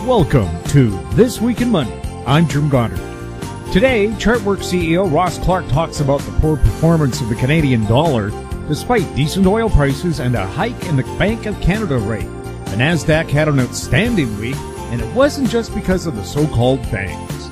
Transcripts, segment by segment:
Welcome to This Week in Money. I'm Jim Goddard. Today, Chartworks CEO Ross Clark talks about the poor performance of the Canadian dollar despite decent oil prices and a hike in the Bank of Canada rate. The NASDAQ had an outstanding week, and it wasn't just because of the so-called FAANGS.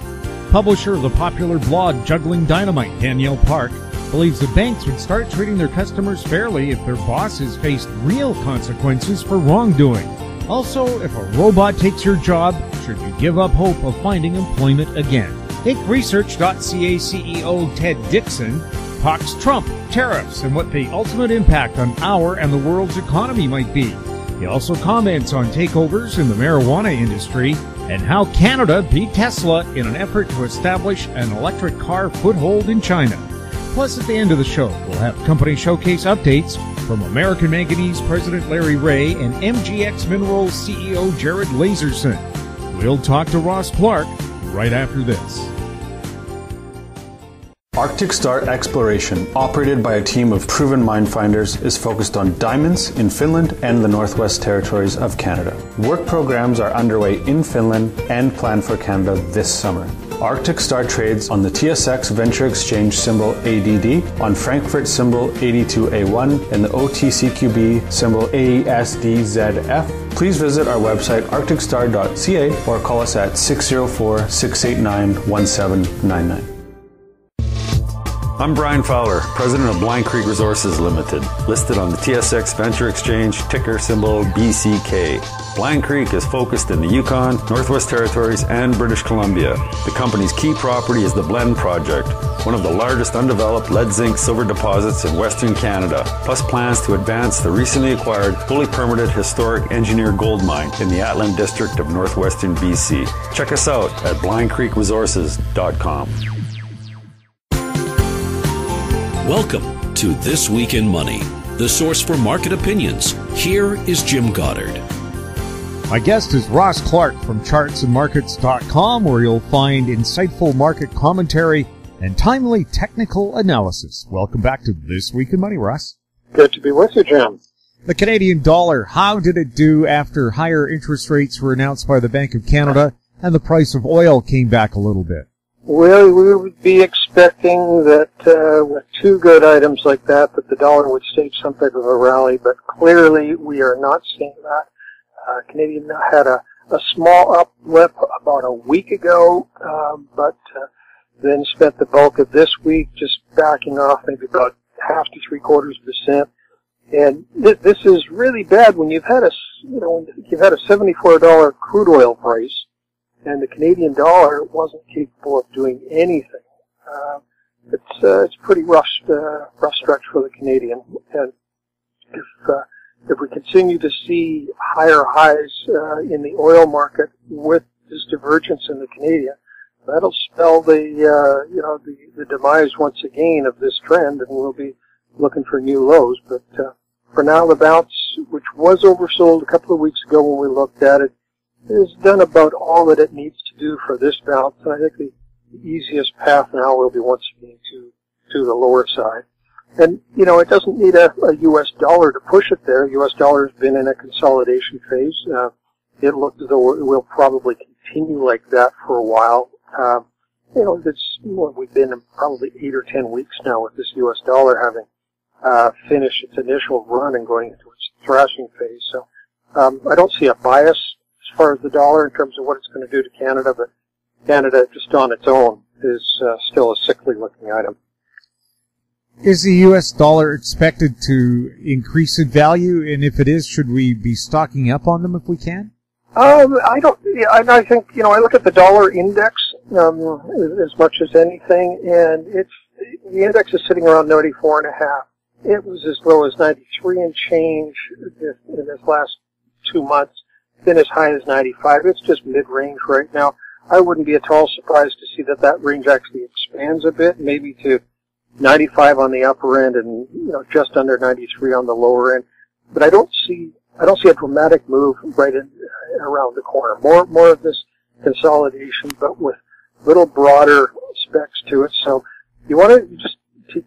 Publisher of the popular blog Juggling Dynamite, Danielle Park, believes the banks would start treating their customers fairly if their bosses faced real consequences for wrongdoing. Also, if a robot takes your job, should you give up hope of finding employment again? ThinkResearch.ca CEO Ted Dixon talks Trump, tariffs, and what the ultimate impact on our and the world's economy might be. He also comments on takeovers in the marijuana industry and how Canada beat Tesla in an effort to establish an electric car foothold in China. Plus, at the end of the show, we'll have company showcase updates from American Manganese President Larry Reaugh and MGX Minerals CEO Jared Lazerson. We'll talk to Ross Clark right after this. Arctic Star Exploration, operated by a team of proven mine finders, is focused on diamonds in Finland and the Northwest Territories of Canada. Work programs are underway in Finland and planned for Canada this summer. Arctic Star trades on the TSX Venture Exchange symbol ADD, on Frankfurt symbol 82A1, and the OTCQB symbol ASDZF. Please visit our website arcticstar.ca or call us at 604-689-1799. I'm Brian Fowler, President of Blind Creek Resources Limited, listed on the TSX Venture Exchange, ticker symbol BCK. Blind Creek is focused in the Yukon, Northwest Territories, and British Columbia. The company's key property is the Blend Project, one of the largest undeveloped lead-zinc-silver deposits in Western Canada, plus plans to advance the recently acquired, fully permitted historic engineered gold mine in the Atlan District of Northwestern BC. Check us out at blindcreekresources.com. Welcome to This Week in Money, the source for market opinions. Here is Jim Goddard. My guest is Ross Clark from chartsandmarkets.com, where you'll find insightful market commentary and timely technical analysis. Welcome back to This Week in Money, Ross. Good to be with you, Jim. The Canadian dollar, how did it do after higher interest rates were announced by the Bank of Canada and the price of oil came back a little bit? Well, we would be expecting that with two good items like that the dollar would stage some type of a rally, but clearly we are not seeing that. Canadian had a small uplift about a week ago, but then spent the bulk of this week just backing off maybe about 0.5 to 0.75%. And this is really bad when you've had a $74 crude oil price, and the Canadian dollar wasn't capable of doing anything. It's pretty rough stretch for the Canadian. And if we continue to see higher highs in the oil market with this divergence in the Canadian, that'll spell the demise once again of this trend, and we'll be looking for new lows. But for now, the bounce, which was oversold a couple of weeks ago when we looked at it, has done about all that it needs to do for this bounce, and I think the easiest path now will be once again to the lower side. And, it doesn't need a U.S. dollar to push it there. U.S. dollar has been in a consolidation phase. It looked as though it will probably continue like that for a while. We've been in probably 8 or 10 weeks now with this U.S. dollar having finished its initial run and going into its thrashing phase. So I don't see a bias as far as the dollar in terms of what it's going to do to Canada, but Canada just on its own is still a sickly looking item. Is the U.S. dollar expected to increase in value? And if it is, should we be stocking up on them if we can? I think, I look at the dollar index as much as anything, and the index is sitting around 94.5. It was as low as 93 and change in this last 2 months. Been as high as 95. It's just mid-range right now. I wouldn't be at all surprised to see that range actually expands a bit, maybe to 95 on the upper end and just under 93 on the lower end. But I don't see a dramatic move right around the corner. More of this consolidation, but with little broader specs to it. So you want to just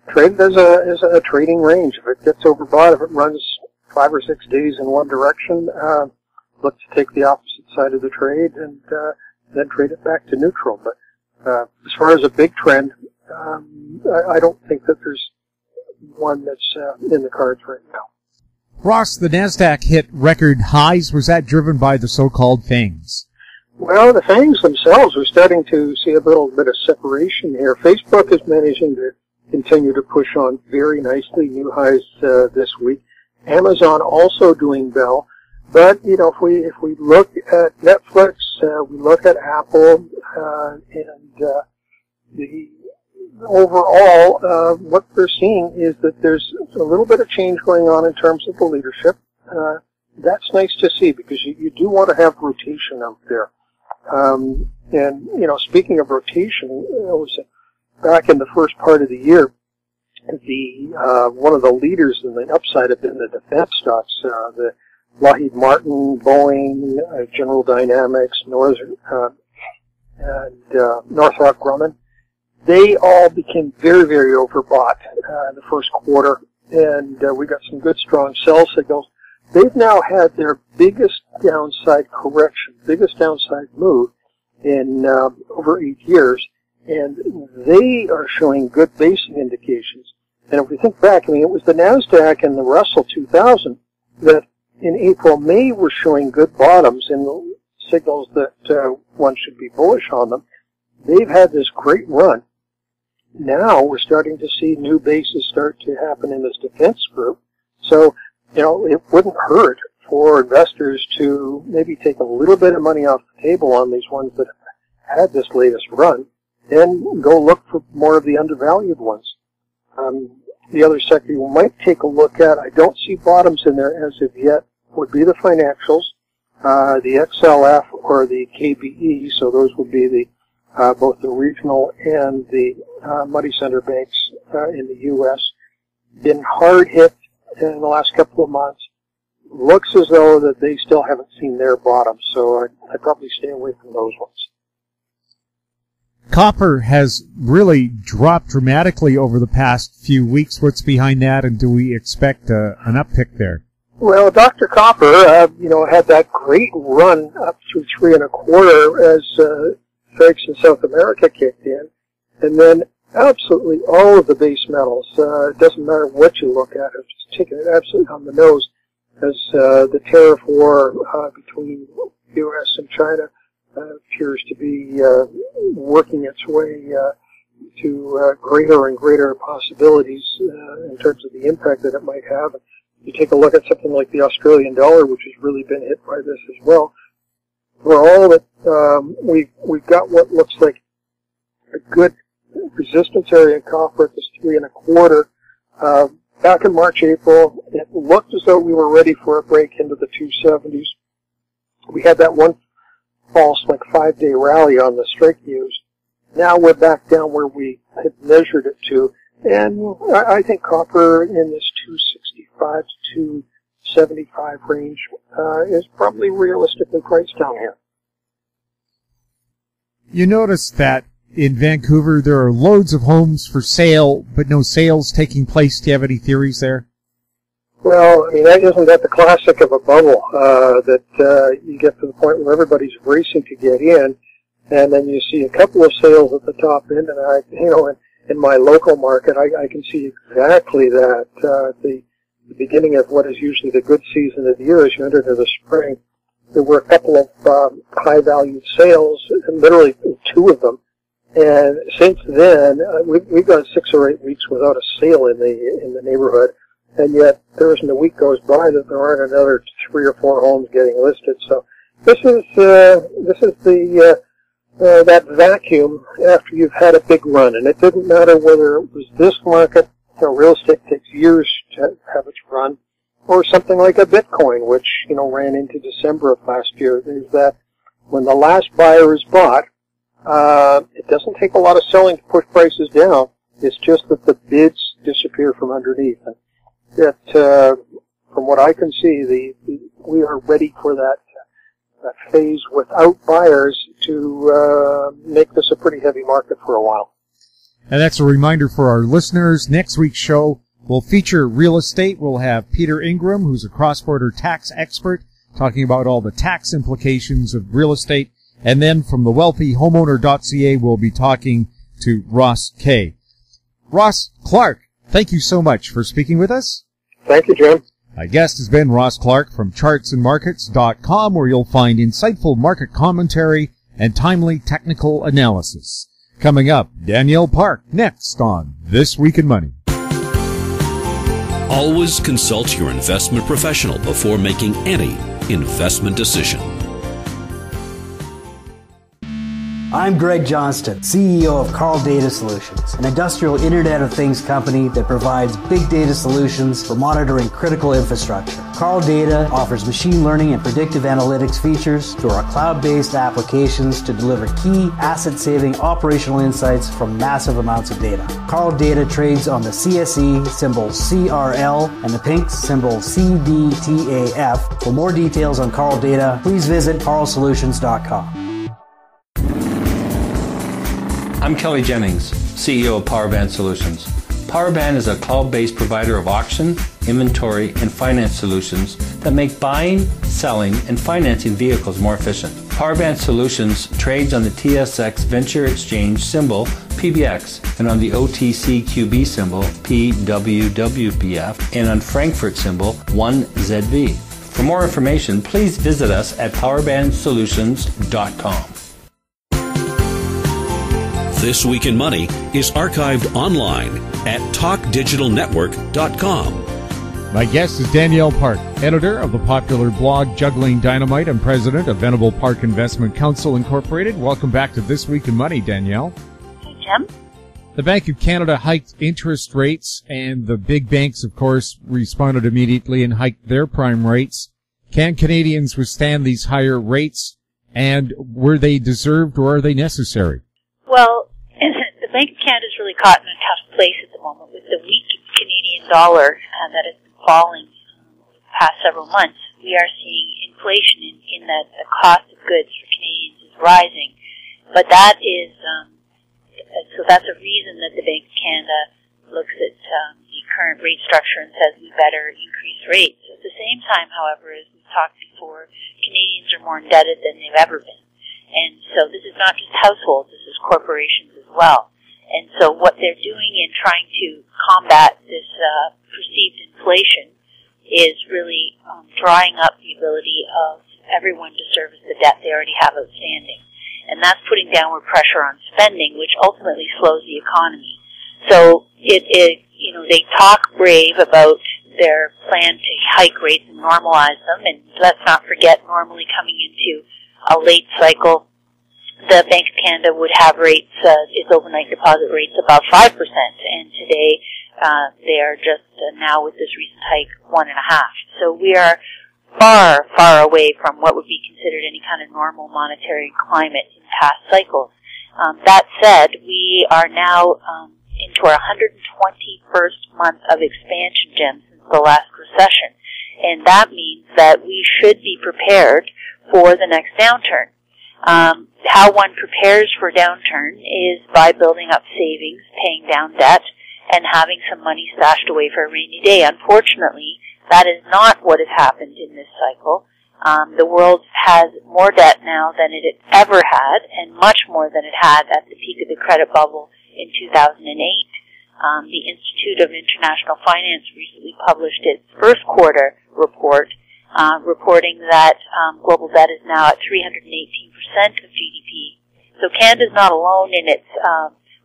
trade it as a trading range. If it gets overbought, if it runs 5 or 6 days in one direction, look to take the opposite side of the trade and then trade it back to neutral. But as far as a big trend, I don't think that there's one that's in the cards right now. Ross, the NASDAQ hit record highs. Was that driven by the so-called FAANGS? Well, the FAANGs themselves are starting to see a little bit of separation here. Facebook is managing to continue to push on very nicely, new highs this week. Amazon also doing well. But, you know, if we look at Netflix, we look at Apple, and the overall, what we're seeing is that there's a little bit of change going on in terms of the leadership. That's nice to see because you do want to have rotation out there. And, you know, speaking of rotation, it was back in the first part of the year, one of the leaders in the upside have been the defense stocks, the Lockheed Martin, Boeing, General Dynamics, and Northrop Grumman. They all became very, very overbought in the first quarter, and we got some good, strong sell signals. They've now had their biggest downside correction, biggest downside move in over 8 years, and they are showing good basing indications. And if we think back, I mean, it was the NASDAQ and the Russell 2000 that in April, May were showing good bottoms and signals that one should be bullish on them. They've had this great run. Now we're starting to see new bases start to happen in this defense group. So, you know, it wouldn't hurt for investors to maybe take a little bit of money off the table on these ones that have had this latest run and go look for more of the undervalued ones. The other sector you might take a look at, I don't see bottoms in there as of yet, would be the financials, the XLF or the KBE, so those would be the both the regional and the money center banks in the U.S. Been hard hit in the last couple of months. Looks as though that they still haven't seen their bottom, so I'd probably stay away from those ones. Copper has really dropped dramatically over the past few weeks. What's behind that, and do we expect an uptick there? Well, Dr. Copper, you know, had that great run up through 3 1/4 as FAANGS in South America kicked in, and then absolutely all of the base metals. It doesn't matter what you look at; it's just taking it absolutely on the nose as the tariff war between U.S. and China appears to be working its way to greater and greater possibilities in terms of the impact that it might have. You take a look at something like the Australian dollar, which has really been hit by this as well. For all of it, we've got what looks like a good resistance area in copper at this 3 1/4. Back in March, April, it looked as though we were ready for a break into the 270s. We had that one false, like 5-day rally on the strike news. Now we're back down where we had measured it to, and I think copper in this 265 to 275 range is probably realistically priced down here. You notice that in Vancouver there are loads of homes for sale, but no sales taking place. Do you have any theories there? Well, I mean, isn't that the classic of a bubble, that you get to the point where everybody's racing to get in, and then you see a couple of sales at the top end, and in my local market, I can see exactly that. The beginning of what is usually the good season of the year, as you enter into the spring, there were a couple of high-valued sales, and literally 2 of them. And since then, we've gone 6 or 8 weeks without a sale in the neighborhood, and yet there isn't a week goes by that there aren't another 3 or 4 homes getting listed. So this is that vacuum after you've had a big run, and it didn't matter whether it was this market. Real estate takes years to have its run, or something like a Bitcoin, which ran into December of last year. There's that when the last buyer is bought, it doesn't take a lot of selling to push prices down. It's just that the bids disappear from underneath. And that, from what I can see, we are ready for that phase without buyers to make this a pretty heavy market for a while. And that's a reminder for our listeners. Next week's show will feature real estate. We'll have Peter Ingram, who's a cross-border tax expert, talking about all the tax implications of real estate. And then from the wealthyhomeowner.ca, we'll be talking to Ross Kay. Ross Clark, thank you so much for speaking with us. Thank you, Jim. My guest has been Ross Clark from chartsandmarkets.com, where you'll find insightful market commentary and timely technical analysis. Coming up, Danielle Park next on This Week in Money. Always consult your investment professional before making any investment decision. I'm Greg Johnston, CEO of Carl Data Solutions, an industrial Internet of Things company that provides big data solutions for monitoring critical infrastructure. Carl Data offers machine learning and predictive analytics features through our cloud-based applications to deliver key asset-saving operational insights from massive amounts of data. Carl Data trades on the CSE, symbol CRL, and the pink symbol CDTAF. For more details on Carl Data, please visit carlsolutions.com. I'm Kelly Jennings, CEO of PowerBand Solutions. PowerBand is a cloud-based provider of auction, inventory, and finance solutions that make buying, selling, and financing vehicles more efficient. PowerBand Solutions trades on the TSX Venture Exchange symbol PBX and on the OTCQB symbol PWWPF and on Frankfurt symbol 1ZV. For more information, please visit us at powerbandsolutions.com. This Week in Money is archived online at talkdigitalnetwork.com. My guest is Danielle Park, editor of the popular blog Juggling Dynamite and president of Venable Park Investment Council Incorporated. Welcome back to This Week in Money, Danielle. Hey, Jim. The Bank of Canada hiked interest rates, and the big banks, of course, responded immediately and hiked their prime rates. Can Canadians withstand these higher rates, and were they deserved or are they necessary? Well, the Bank of Canada is really caught in a tough place at the moment with the weak Canadian dollar that has been falling over the past several months. We are seeing inflation in that the cost of goods for Canadians is rising, but that is so that's a reason that the Bank of Canada looks at the current rate structure and says we better increase rates. At the same time, however, as we've talked before, Canadians are more indebted than they've ever been. And so this is not just households, this is corporations as well. And so what they're doing in trying to combat this perceived inflation is really drying up the ability of everyone to service the debt they already have outstanding. And that's putting downward pressure on spending, which ultimately slows the economy. So they talk brave about their plan to hike rates and normalize them, and let's not forget normally coming into a late cycle, the Bank of Canada would have rates, its overnight deposit rates above 5%, and today they are just now with this recent hike 1.5%. So we are far, far away from what would be considered any kind of normal monetary climate in past cycles. That said, we are now into our 121st month of expansion, Jim, since the last recession, and that means that we should be prepared for the next downturn. How one prepares for downturn is by building up savings, paying down debt, and having some money stashed away for a rainy day. Unfortunately, that is not what has happened in this cycle. The world has more debt now than it had ever had, and much more than it had at the peak of the credit bubble in 2008. The Institute of International Finance recently published its first quarter report, reporting that global debt is now at 318% of GDP. So Canada's not alone in its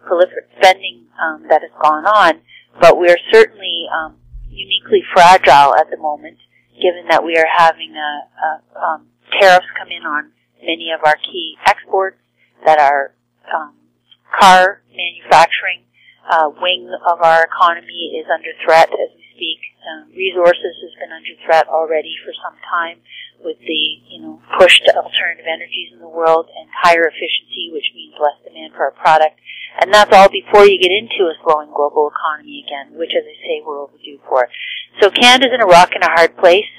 prolific spending that has gone on, but we are certainly uniquely fragile at the moment, given that we are having tariffs come in on many of our key exports, that our car manufacturing wing of our economy is under threat as we speak. Resources has been under threat already for some time with the push to alternative energies in the world and higher efficiency, which means less demand for our product. And that's all before you get into a slowing global economy again, which, as I say, we're overdue for. So Canada's in a rock and a hard place.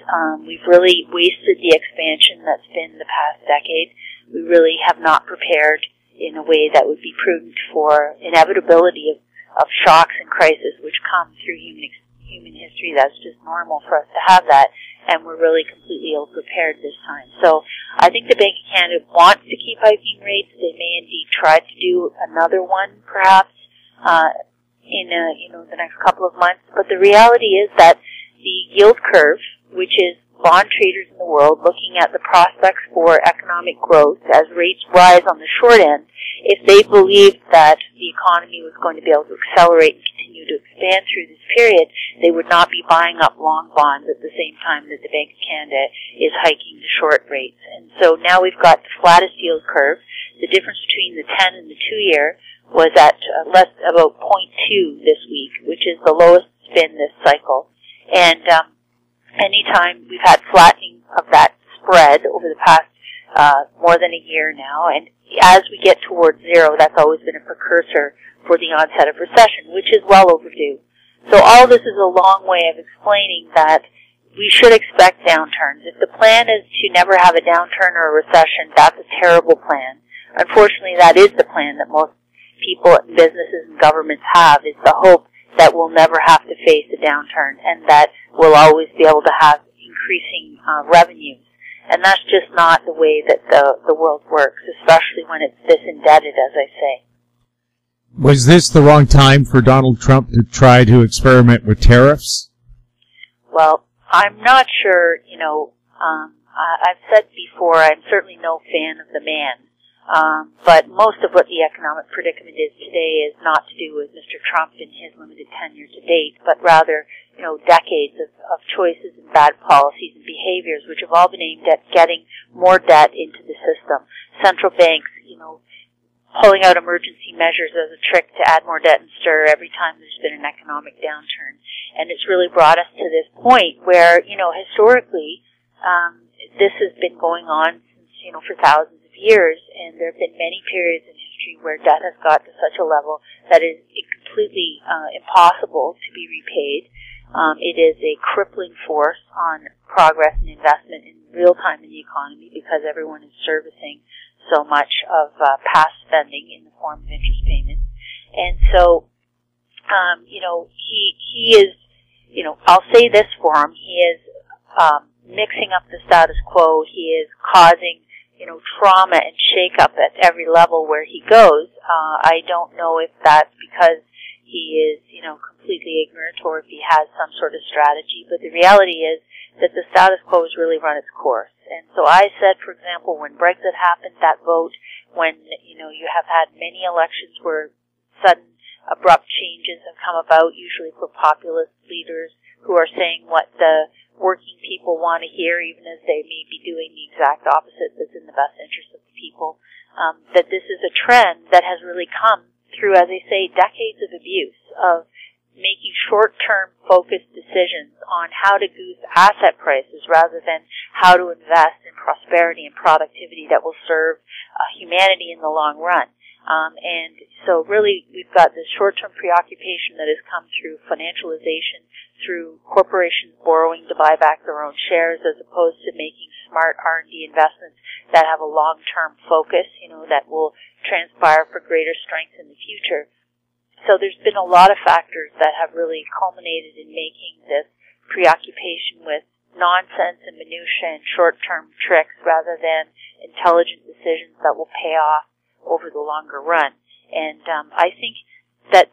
We've really wasted the expansion that's been the past decade. We really have not prepared in a way that would be prudent for inevitability of shocks and crises which come through human human history. That's just normal for us to have that, and we're really completely ill-prepared this time. So I think the Bank of Canada wants to keep hiking rates. They may indeed try to do another one, perhaps, in the next couple of months. But the reality is that the yield curve, which is bond traders in the world looking at the prospects for economic growth as rates rise on the short end, if they believed that the economy was going to be able to accelerate and continue to expand through this period, they would not be buying up long bonds at the same time that the Bank of Canada is hiking the short rates. And so now we've got the flattest yield curve. The difference between the 10 and the 2-year was at about 0.2 this week, which is the lowest it's been this cycle. And anytime we've had flattening of that spread over the past more than a year now, and as we get towards zero, that's always been a precursor for the onset of recession, which is well overdue. So all this is a long way of explaining that we should expect downturns. If the plan is to never have a downturn or a recession, that's a terrible plan. Unfortunately, that is the plan that most people, businesses, and governments have, is the hope that we'll never have to face a downturn and that we'll always be able to have increasing revenues. And that's just not the way that the world works, especially when it's this indebted, as I say. Was this the wrong time for Donald Trump to try to experiment with tariffs? Well, I'm not sure, I've said before, I'm certainly no fan of the man. But most of what the economic predicament is today is not to do with Mr. Trump and his limited tenure to date, but rather, decades of choices and bad policies and behaviors which have all been aimed at getting more debt into the system. Central banks, pulling out emergency measures as a trick to add more debt and stir every time there's been an economic downturn. And it's really brought us to this point where, historically, this has been going on since, for thousands of years, and there have been many periods in history where debt has got to such a level that is completely impossible to be repaid. It is a crippling force on progress and investment in real time in the economy because everyone is servicing so much of past spending in the form of interest payments. And so, he is, I'll say this for him, he is mixing up the status quo. He is causing trauma and shake-up at every level where he goes. I don't know if that's because he is, completely ignorant or if he has some sort of strategy, but the reality is that the status quo has really run its course. And so I said, for example, when Brexit happened, that vote, when, you have had many elections where sudden, abrupt changes have come about, usually for populist leaders who are saying what the working people want to hear, even as they may be doing the exact opposite that's in the best interest of the people, that this is a trend that has really come through, as I say, decades of abuse, of making short-term focused decisions on how to goose asset prices rather than how to invest in prosperity and productivity that will serve humanity in the long run. And so really we've got this short-term preoccupation that has come through financialization, through corporations borrowing to buy back their own shares as opposed to making smart R&D investments that have a long-term focus, that will transpire for greater strength in the future. So there's been a lot of factors that have really culminated in making this preoccupation with nonsense and minutiae and short-term tricks rather than intelligent decisions that will pay off over the longer run. And I think that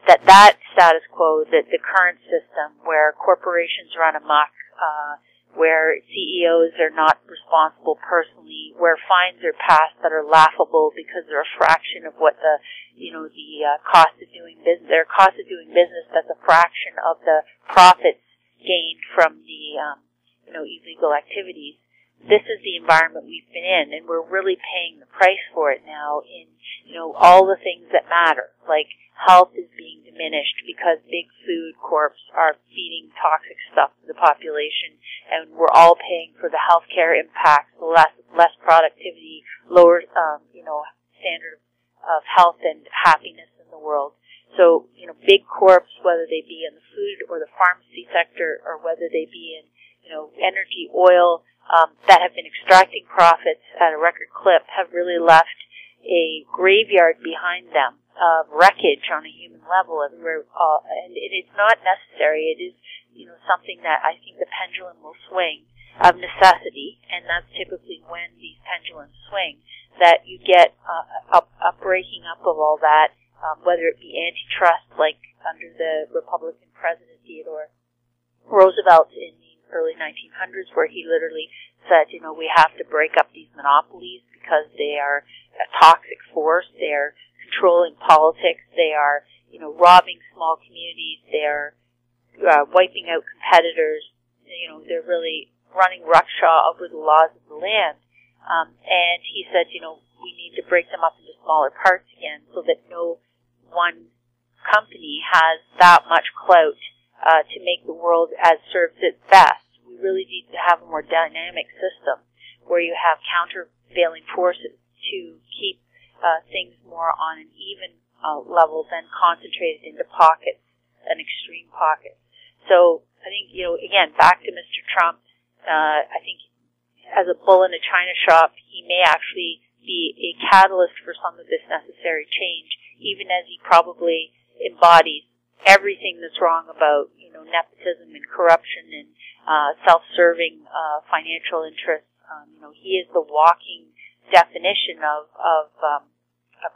status quo, that the current system where corporations run amok, where CEOs are not responsible personally, where fines are passed that are laughable because they're a fraction of what the cost of doing business, their cost of doing business, that's a fraction of the profits gained from the, illegal activities. This is the environment we've been in, and we're really paying the price for it now in, all the things that matter, like health is being diminished because big food corps are feeding toxic stuff to the population, and we're all paying for the healthcare impacts, the less productivity, lower, standard of health and happiness in the world. So, big corps, whether they be in the food or the pharmacy sector, or whether they be in, energy, oil, that have been extracting profits at a record clip, have really left a graveyard behind them of wreckage on a human level everywhere, and it is not necessary. It is something that I think the pendulum will swing of necessity, and that's typically when these pendulums swing, that you get a breaking up of all that, whether it be antitrust, like under the Republican President Theodore Roosevelt in the early 1900s, where he literally said, we have to break up these monopolies because they are a toxic force, they are controlling politics, they are, robbing small communities, they are wiping out competitors, they're really running roughshod over the laws of the land. And he said, we need to break them up into smaller parts again so that no one company has that much clout to make the world as serves it best. We really need to have a more dynamic system where you have countervailing forces to keep things more on an even level than concentrated into pockets, an extreme pocket. So I think, again, back to Mr. Trump, I think as a bull in a china shop, he may actually be a catalyst for some of this necessary change, even as he probably embodies everything that's wrong about, nepotism and corruption and self-serving financial interests. He is the walking definition of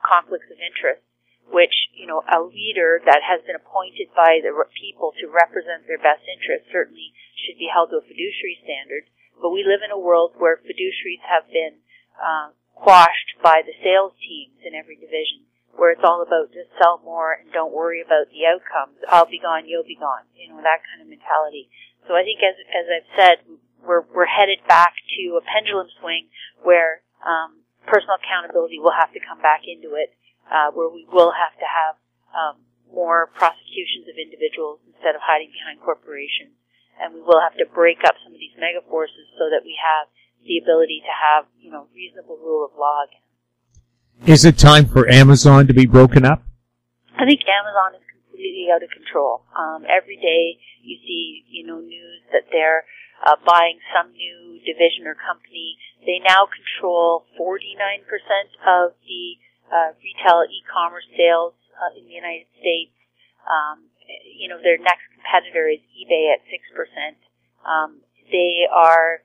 conflicts of interest, which, a leader that has been appointed by the people to represent their best interests certainly should be held to a fiduciary standard. But we live in a world where fiduciaries have been quashed by the sales teams in every division, where it's all about just sell more and don't worry about the outcomes. I'll be gone, you'll be gone. That kind of mentality. So I think, as I've said, we're headed back to a pendulum swing where personal accountability will have to come back into it, where we will have to have more prosecutions of individuals instead of hiding behind corporations. And we will have to break up some of these mega forces so that we have the ability to have, reasonable rule of law again. Is it time for Amazon to be broken up? I think Amazon is completely out of control. Every day you see, news that they're buying some new division or company. They now control 49% of the retail e-commerce sales in the United States. Their next competitor is eBay at 6%. They are,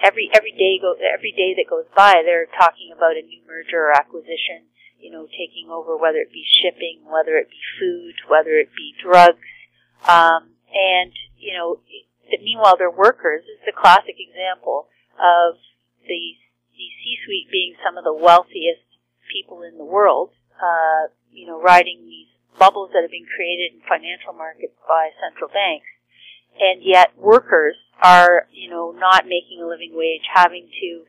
every day that goes by, they're talking about a new merger or acquisition, taking over, whether it be shipping, whether it be food, whether it be drugs, and meanwhile their workers is the classic example of the C-suite being some of the wealthiest people in the world, riding these bubbles that have been created in financial markets by central banks. And yet workers are, not making a living wage, having to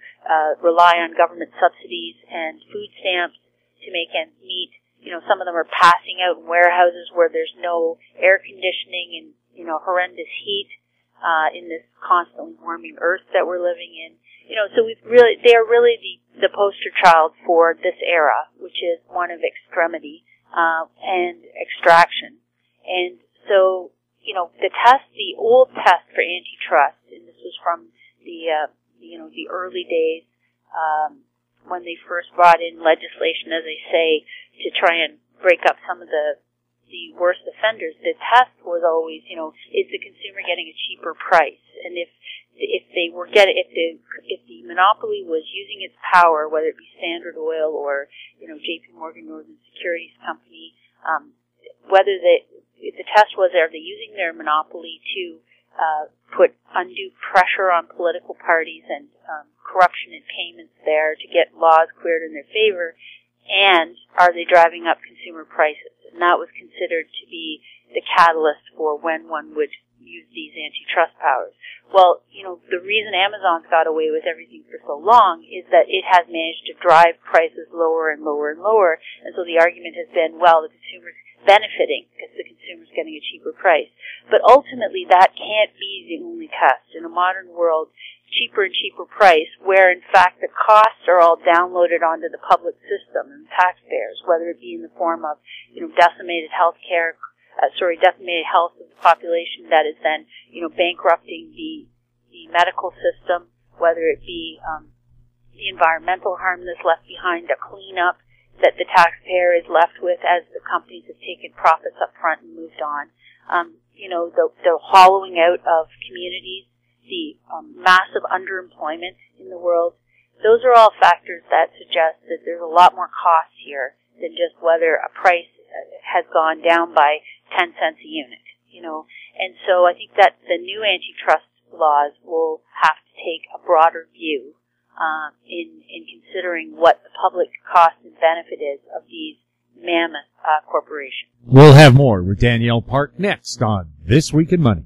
rely on government subsidies and food stamps to make ends meet. Some of them are passing out in warehouses where there's no air conditioning and, horrendous heat in this constantly warming earth that we're living in. So they are really the poster child for this era, which is one of extremity and extraction. And so, the old test for antitrust, and this was from the early days, when they first brought in legislation, as I say, to try and break up some of the worst offenders. The test was always, is the consumer getting a cheaper price? And if the monopoly was using its power, whether it be Standard Oil or, J.P. Morgan Northern Securities Company, if the test was, are they using their monopoly to put undue pressure on political parties and corruption in payments there to get laws cleared in their favor, and are they driving up consumer prices? And that was considered to be the catalyst for when one would use these antitrust powers. Well, the reason Amazon's got away with everything for so long is that it has managed to drive prices lower and lower and lower, and so the argument has been, well, the consumer's benefiting because the consumer's getting a cheaper price. But ultimately, that can't be the only test. In a modern world, cheaper and cheaper price, where in fact the costs are all downloaded onto the public system and taxpayers, whether it be in the form of, decimated health of the population that is then, bankrupting the medical system, whether it be the environmental harm that's left behind, the cleanup that the taxpayer is left with as the companies have taken profits up front and moved on. the hollowing out of communities, the massive underemployment in the world. Those are all factors that suggest that there's a lot more cost here than just whether a price has gone down by 10 cents a unit, And so I think that the new antitrust laws will have to take a broader view in considering what the public cost and benefit is of these mammoth corporations. We'll have more with Danielle Park next on This Week in Money.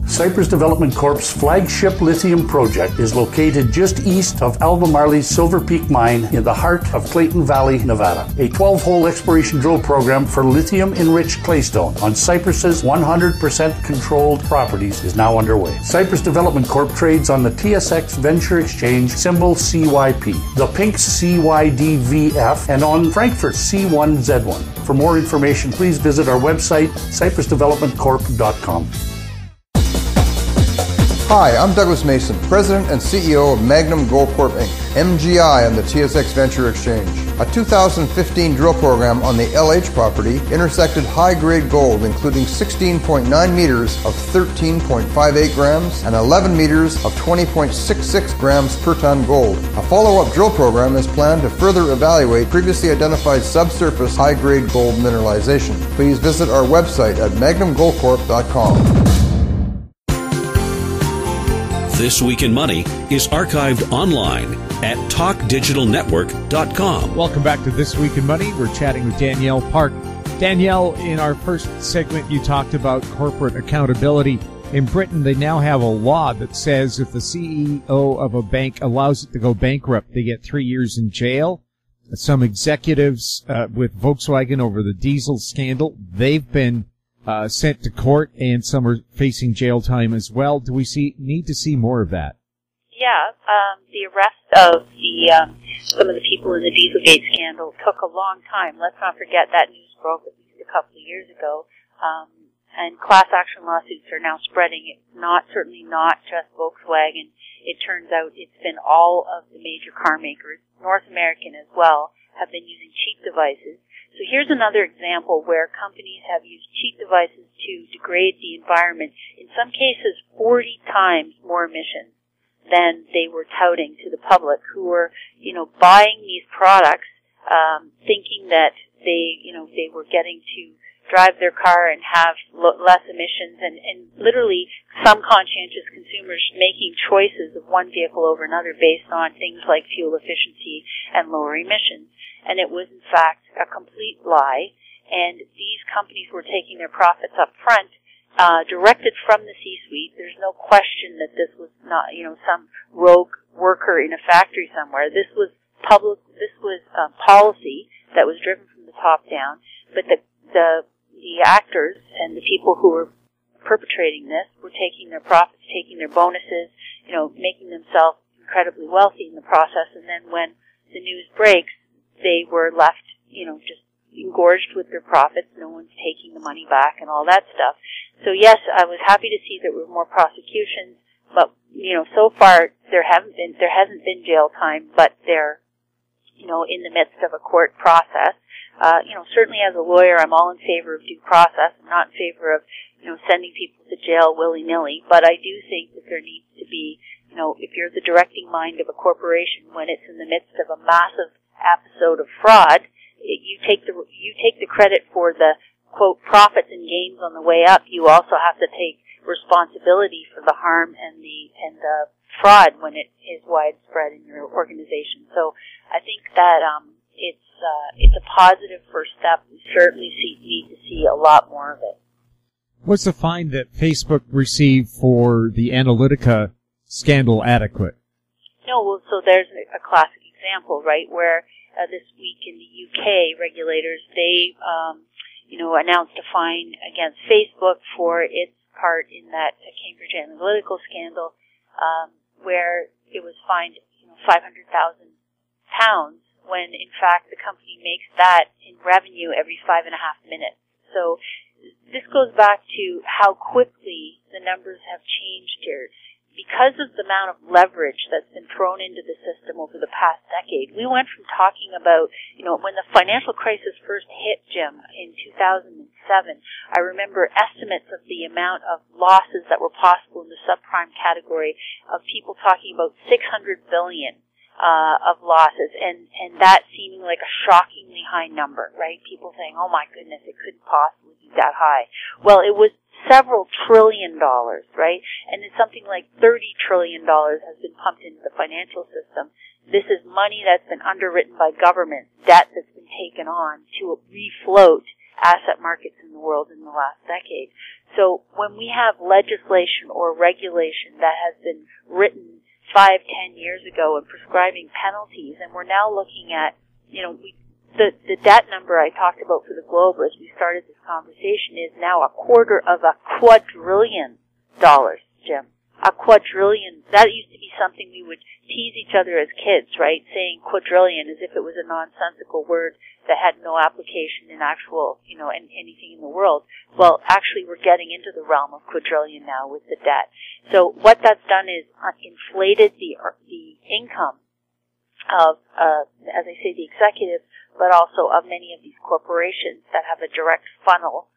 Cypress Development Corp's flagship lithium project is located just east of Albemarle's Silver Peak mine in the heart of Clayton Valley, Nevada. A 12-hole exploration drill program for lithium-enriched claystone on Cypress's 100% controlled properties is now underway. Cypress Development Corp trades on the TSX Venture Exchange, symbol CYP, the pink CYDVF, and on Frankfurt's C1Z1. For more information, please visit our website, cypressdevelopmentcorp.com. Hi, I'm Douglas Mason, President and CEO of Magnum Gold Corp Inc., MGI on the TSX Venture Exchange. A 2015 drill program on the LH property intersected high-grade gold, including 16.9 meters of 13.58 grams and 11 meters of 20.66 grams per ton gold. A follow-up drill program is planned to further evaluate previously identified subsurface high-grade gold mineralization. Please visit our website at magnumgoldcorp.com. This Week in Money is archived online at talkdigitalnetwork.com. Welcome back to This Week in Money. We're chatting with Danielle Park. Danielle, in our first segment, you talked about corporate accountability. In Britain, they now have a law that says if the CEO of a bank allows it to go bankrupt, they get 3 years in jail. Some executives with Volkswagen over the diesel scandal, they've been sent to court, and some are facing jail time as well. Do we need to see more of that? Yeah, the arrest of some of the people in the Dieselgate scandal took a long time. Let's not forget that news broke at least a couple of years ago, and class action lawsuits are now spreading. It's certainly not just Volkswagen. It turns out it's been all of the major car makers, North American as well, have been using cheap devices. So here's another example where companies have used cheap devices to degrade the environment, in some cases 40 times more emissions than they were touting to the public, who were, buying these products, thinking that they were getting to drive their car and have less emissions, and literally some conscientious consumers making choices of one vehicle over another based on things like fuel efficiency and lower emissions. And it was, in fact, a complete lie. And these companies were taking their profits up front, directed from the C-suite. There's no question that this was not, some rogue worker in a factory somewhere. This was policy that was driven from the top down. But the actors and the people who were perpetrating this were taking their profits, taking their bonuses, making themselves incredibly wealthy in the process. And then when the news breaks, they were left, just engorged with their profits. No one's taking the money back and all that stuff. So yes, I was happy to see there were more prosecutions, but so far there hasn't been jail time, but they're in the midst of a court process. Certainly as a lawyer, I'm all in favor of due process. I'm not in favor of sending people to jail willy-nilly, but I do think that there needs to be, if you're the directing mind of a corporation when it's in the midst of a massive episode of fraud, you take the credit for the quote profits and gains on the way up. You also have to take responsibility for the harm and the fraud when it is widespread in your organization. So I think that it's a positive first step. We certainly need to see a lot more of it. Was the fine that Facebook received for the Analytica scandal adequate? No, well, so there's a classic example, right, where this week in the UK, regulators, they, announced a fine against Facebook for its part in that Cambridge Analytica scandal, where it was fined, £500,000, when in fact the company makes that in revenue every 5.5 minutes. So this goes back to how quickly the numbers have changed here. Because of the amount of leverage that's been thrown into the system over the past decade, we went from talking about, when the financial crisis first hit, Jim, in 2007, I remember estimates of the amount of losses that were possible in the subprime category of people talking about $600 billion of losses, and that seeming like a shockingly high number, right? People saying, oh my goodness, it couldn't possibly be that high. Well, it was several $trillion, right? And it's something like $30 trillion has been pumped into the financial system. This is money that's been underwritten by governments, debt that's been taken on to refloat asset markets in the world in the last decade. So when we have legislation or regulation that has been written 5-10 years ago and prescribing penalties, and we're now looking at, the debt number I talked about for the globe as we started this conversation is now $250 billion, Jim. A quadrillion. That used to be something we would tease each other as kids, right? Saying quadrillion as if it was a nonsensical word that had no application in actual, anything in the world. Well, actually we're getting into the realm of quadrillion now with the debt. So what that's done is inflated the income of, as I say, the executives, but also of many of these corporations that have a direct funnel,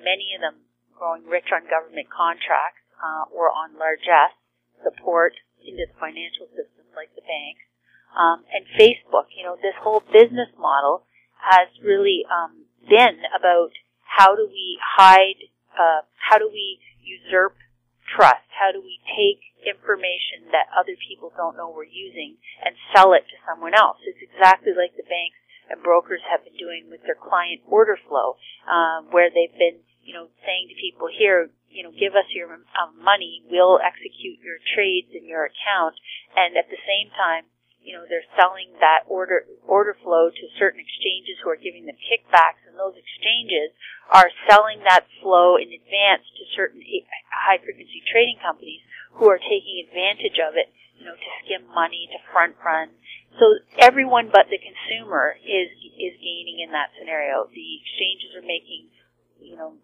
many of them growing rich on government contracts, or on largesse support into the financial system like the banks. And Facebook, this whole business model has really been about how do we how do we usurp trust? How do we take information that other people don't know we're using and sell it to someone else? It's exactly like the banks and brokers have been doing with their client order flow, where they've been, saying to people, here, give us your money, we'll execute your trades in your account, and at the same time, they're selling that order flow to certain exchanges who are giving them kickbacks, and those exchanges are selling that flow in advance to certain high-frequency trading companies who are taking advantage of it, to skim money, to front run. So everyone but the consumer is gaining in that scenario. The exchanges are making,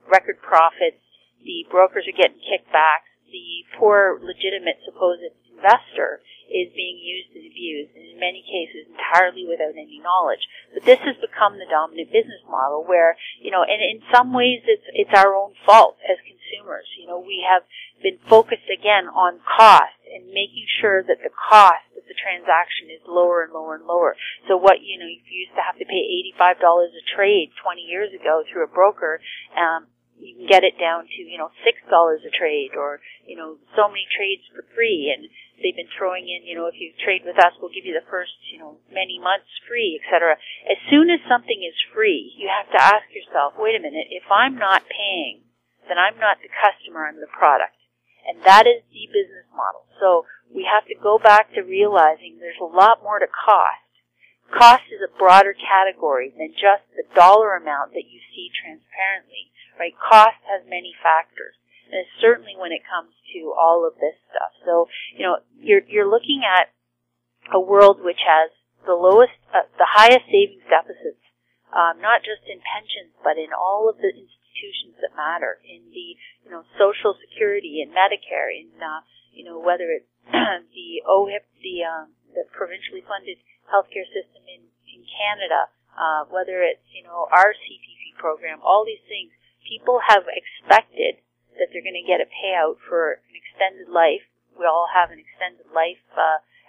record profits. The brokers are getting kickbacks. The poor, legitimate, supposed investor is being used and abused, and in many cases entirely without any knowledge. But this has become the dominant business model where, and in some ways it's our own fault as consumers. We have been focused again on cost and making sure that the cost of the transaction is lower and lower and lower. So what, if you used to have to pay $85 a trade 20 years ago through a broker, you can get it down to, $6 a trade or, so many trades for free. And they've been throwing in, if you trade with us, we'll give you the first, many months free, etc. As soon as something is free, you have to ask yourself, wait a minute, if I'm not paying, then I'm not the customer, I'm the product. And that is the business model. So we have to go back to realizing there's a lot more to cost. Cost is a broader category than just the dollar amount that you see transparently, right? Cost has many factors, and certainly when it comes to all of this stuff. So, you're looking at a world which has the lowest, the highest savings deficits, not just in pensions, but in all of the institutions that matter, in the, Social Security and Medicare, in, whether it's the OHIP, the provincially funded healthcare system in Canada, whether it's, our CPP program, all these things, people have expected that they're going to get a payout for an extended life. We all have an extended life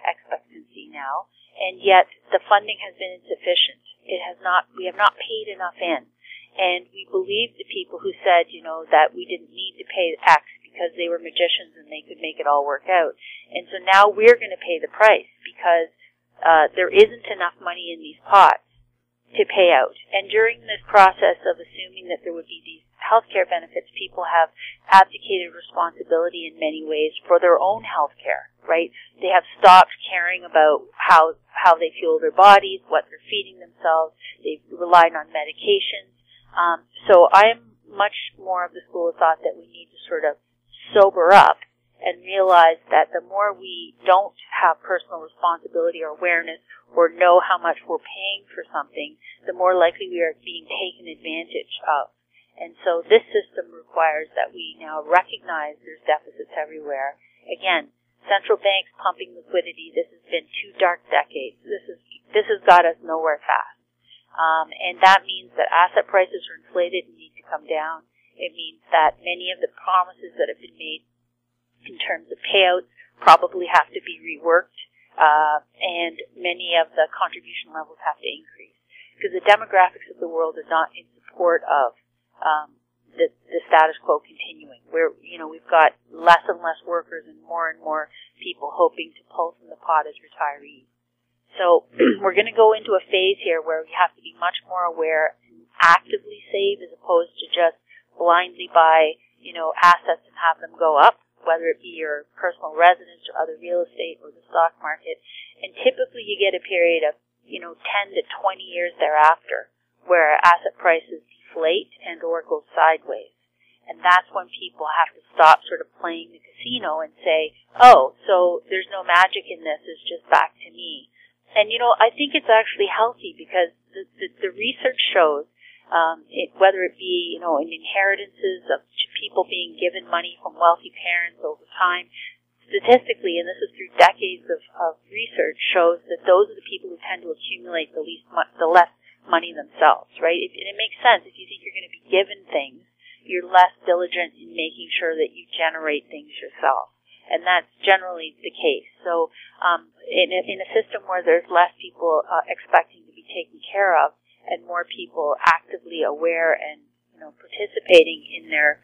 expectancy now, and yet the funding has been insufficient. We have not paid enough in. And we believed the people who said, that we didn't need to pay X because they were magicians and they could make it all work out. And so now we're going to pay the price because there isn't enough money in these pots to pay out. And during this process of assuming that there would be these healthcare benefits, people have abdicated responsibility in many ways for their own healthcare, right? They have stopped caring about how they fuel their bodies, what they're feeding themselves. They've relied on medications. So I am much more of the school of thought that we need to sort of sober up and realize that the more we don't have personal responsibility or awareness or know how much we're paying for something, the more likely we are being taken advantage of. And so this system requires that we now recognize there's deficits everywhere. Again, central banks pumping liquidity. This has been 2 dark decades. This has got us nowhere fast. And that means that asset prices are inflated and need to come down. It means that many of the promises that have been made in terms of payouts probably have to be reworked, and many of the contribution levels have to increase. Because the demographics of the world are not in support of the status quo continuing. Where, we've got less and less workers and more people hoping to pull from the pot as retirees. So we're going to go into a phase here where we have to be much more aware and actively save as opposed to just blindly buy, assets and have them go up, whether it be your personal residence or other real estate or the stock market. And typically you get a period of, 10 to 20 years thereafter where asset prices deflate and or go sideways. And that's when people have to stop sort of playing the casino and say, oh, so there's no magic in this, it's just back to me. And, I think it's actually healthy because the research shows, whether it be, in inheritances of people being given money from wealthy parents over time, statistically, and this is through decades of research, shows that those are the people who tend to accumulate the less money themselves, right? And it makes sense. If you think you're going to be given things, you're less diligent in making sure that you generate things yourself. And that's generally the case. So in a system where there's less people expecting to be taken care of and more people actively aware and participating in their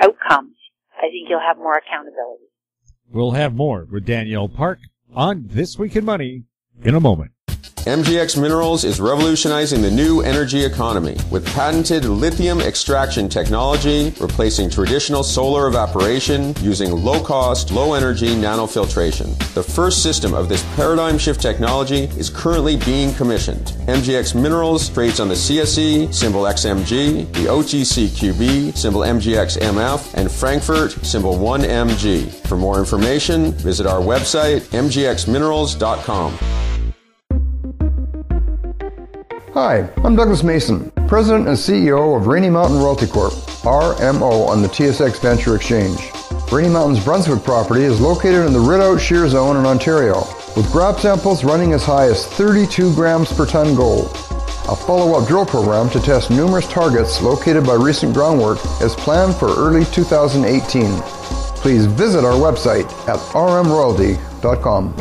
outcomes, I think you'll have more accountability. We'll have more with Danielle Park on This Week in Money in a moment. MGX Minerals is revolutionizing the new energy economy with patented lithium extraction technology, replacing traditional solar evaporation using low-cost, low-energy nanofiltration. The first system of this paradigm shift technology is currently being commissioned. MGX Minerals trades on the CSE, symbol XMG, the OTCQB, symbol MGXMF, and Frankfurt, symbol 1MG. For more information, visit our website, mgxminerals.com. Hi, I'm Douglas Mason, President and CEO of Rainy Mountain Royalty Corp., RMO, on the TSX Venture Exchange. Rainy Mountain's Brunswick property is located in the Reaugh shear zone in Ontario, with grab samples running as high as 32 grams per ton gold. A follow-up drill program to test numerous targets located by recent groundwork is planned for early 2018. Please visit our website at rmroyalty.com.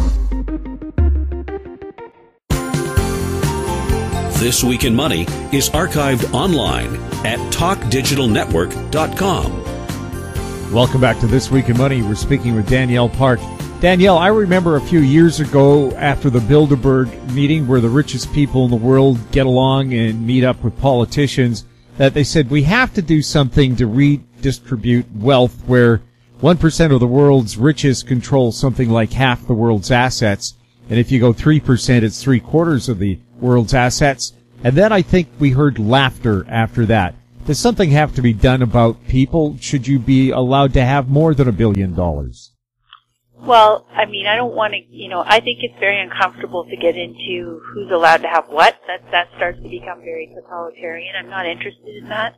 This Week in Money is archived online at talkdigitalnetwork.com. Welcome back to This Week in Money. We're speaking with Danielle Park. Danielle, I remember a few years ago after the Bilderberg meeting where the richest people in the world get along and meet up with politicians that they said we have to do something to redistribute wealth where 1% of the world's richest control something like half the world's assets. And if you go 3%, it's 3/4 of the world's assets. And then I think we heard laughter after that. Does something have to be done about people? Should you be allowed to have more than $1 billion? Well, I mean, I don't want to, I think it's very uncomfortable to get into who's allowed to have what. That starts to become very totalitarian. I'm not interested in that.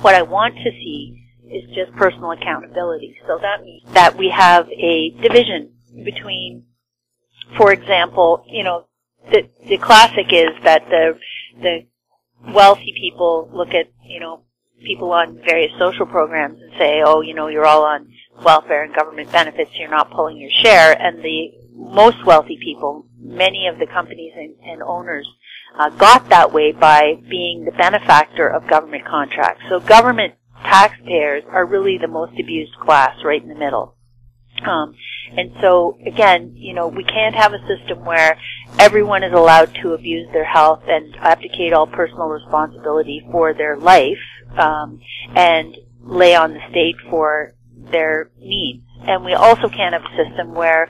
What I want to see is just personal accountability. So that means that we have a division between, for example, the classic is that the wealthy people look at, people on various social programs and say, oh, you're all on welfare and government benefits, you're not pulling your share. And the most wealthy people, many of the companies and owners, got that way by being the benefactor of government contracts. So government taxpayers are really the most abused class right in the middle. And so, again, we can't have a system where everyone is allowed to abuse their health and abdicate all personal responsibility for their life, and lay on the state for their needs. And we also can't have a system where,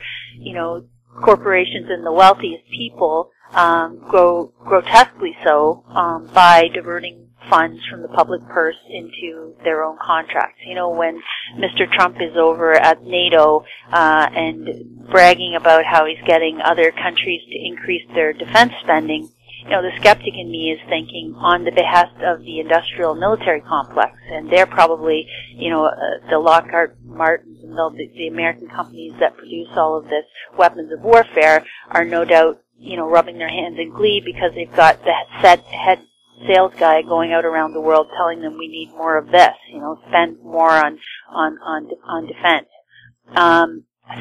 corporations and the wealthiest people, grow grotesquely so, by diverting funds from the public purse into their own contracts. When Mr. Trump is over at NATO and bragging about how he's getting other countries to increase their defense spending, the skeptic in me is thinking on the behest of the industrial military complex, and they're probably, the Lockheed Martins and the American companies that produce all of this weapons of warfare are no doubt, rubbing their hands in glee because they've got the head sales guy going out around the world telling them we need more of this, spend more on defense.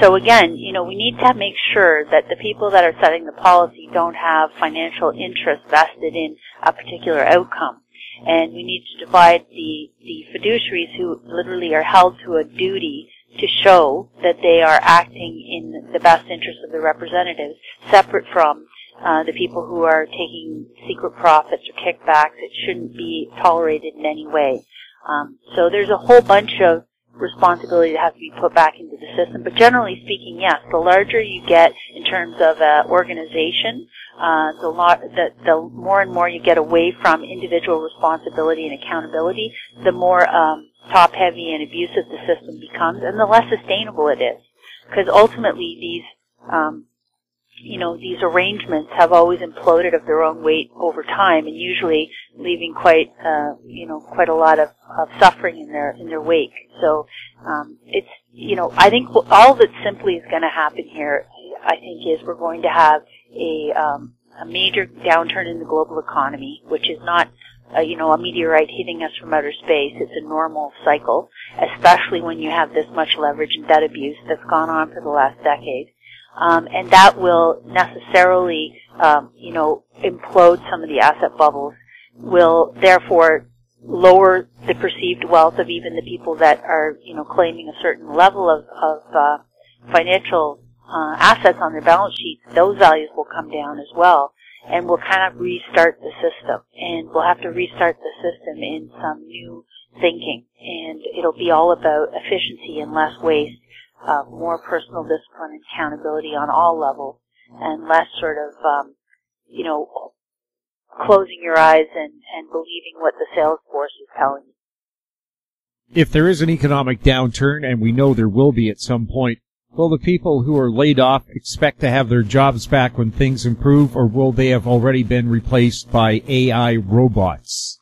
So again, we need to make sure that the people that are setting the policy don't have financial interest vested in a particular outcome. And we need to divide the fiduciaries who literally are held to a duty to show that they are acting in the best interest of the representatives, separate from the people who are taking secret profits or kickbacks. It shouldn't be tolerated in any way. So there's a whole bunch of responsibility that has to be put back into the system. But generally speaking, yes, the larger you get in terms of organization, the more and more you get away from individual responsibility and accountability, the more top-heavy and abusive the system becomes, and the less sustainable it is. Because ultimately, these arrangements have always imploded of their own weight over time, and usually leaving quite a lot of suffering in their wake. So, I think all that simply is going to happen here, I think, is we're going to have a major downturn in the global economy, which is not a meteorite hitting us from outer space. It's a normal cycle, especially when you have this much leverage and debt abuse that's gone on for the last decade. And that will necessarily, implode some of the asset bubbles, will therefore lower the perceived wealth of even the people that are, claiming a certain level of financial assets on their balance sheets. Those values will come down as well, and we'll kind of restart the system. And we'll have to restart the system in some new thinking, and it'll be all about efficiency and less waste. More personal discipline and accountability on all levels, and less sort of, closing your eyes and believing what the sales force is telling you. If there is an economic downturn, and we know there will be at some point, will the people who are laid off expect to have their jobs back when things improve, or will they have already been replaced by AI robots?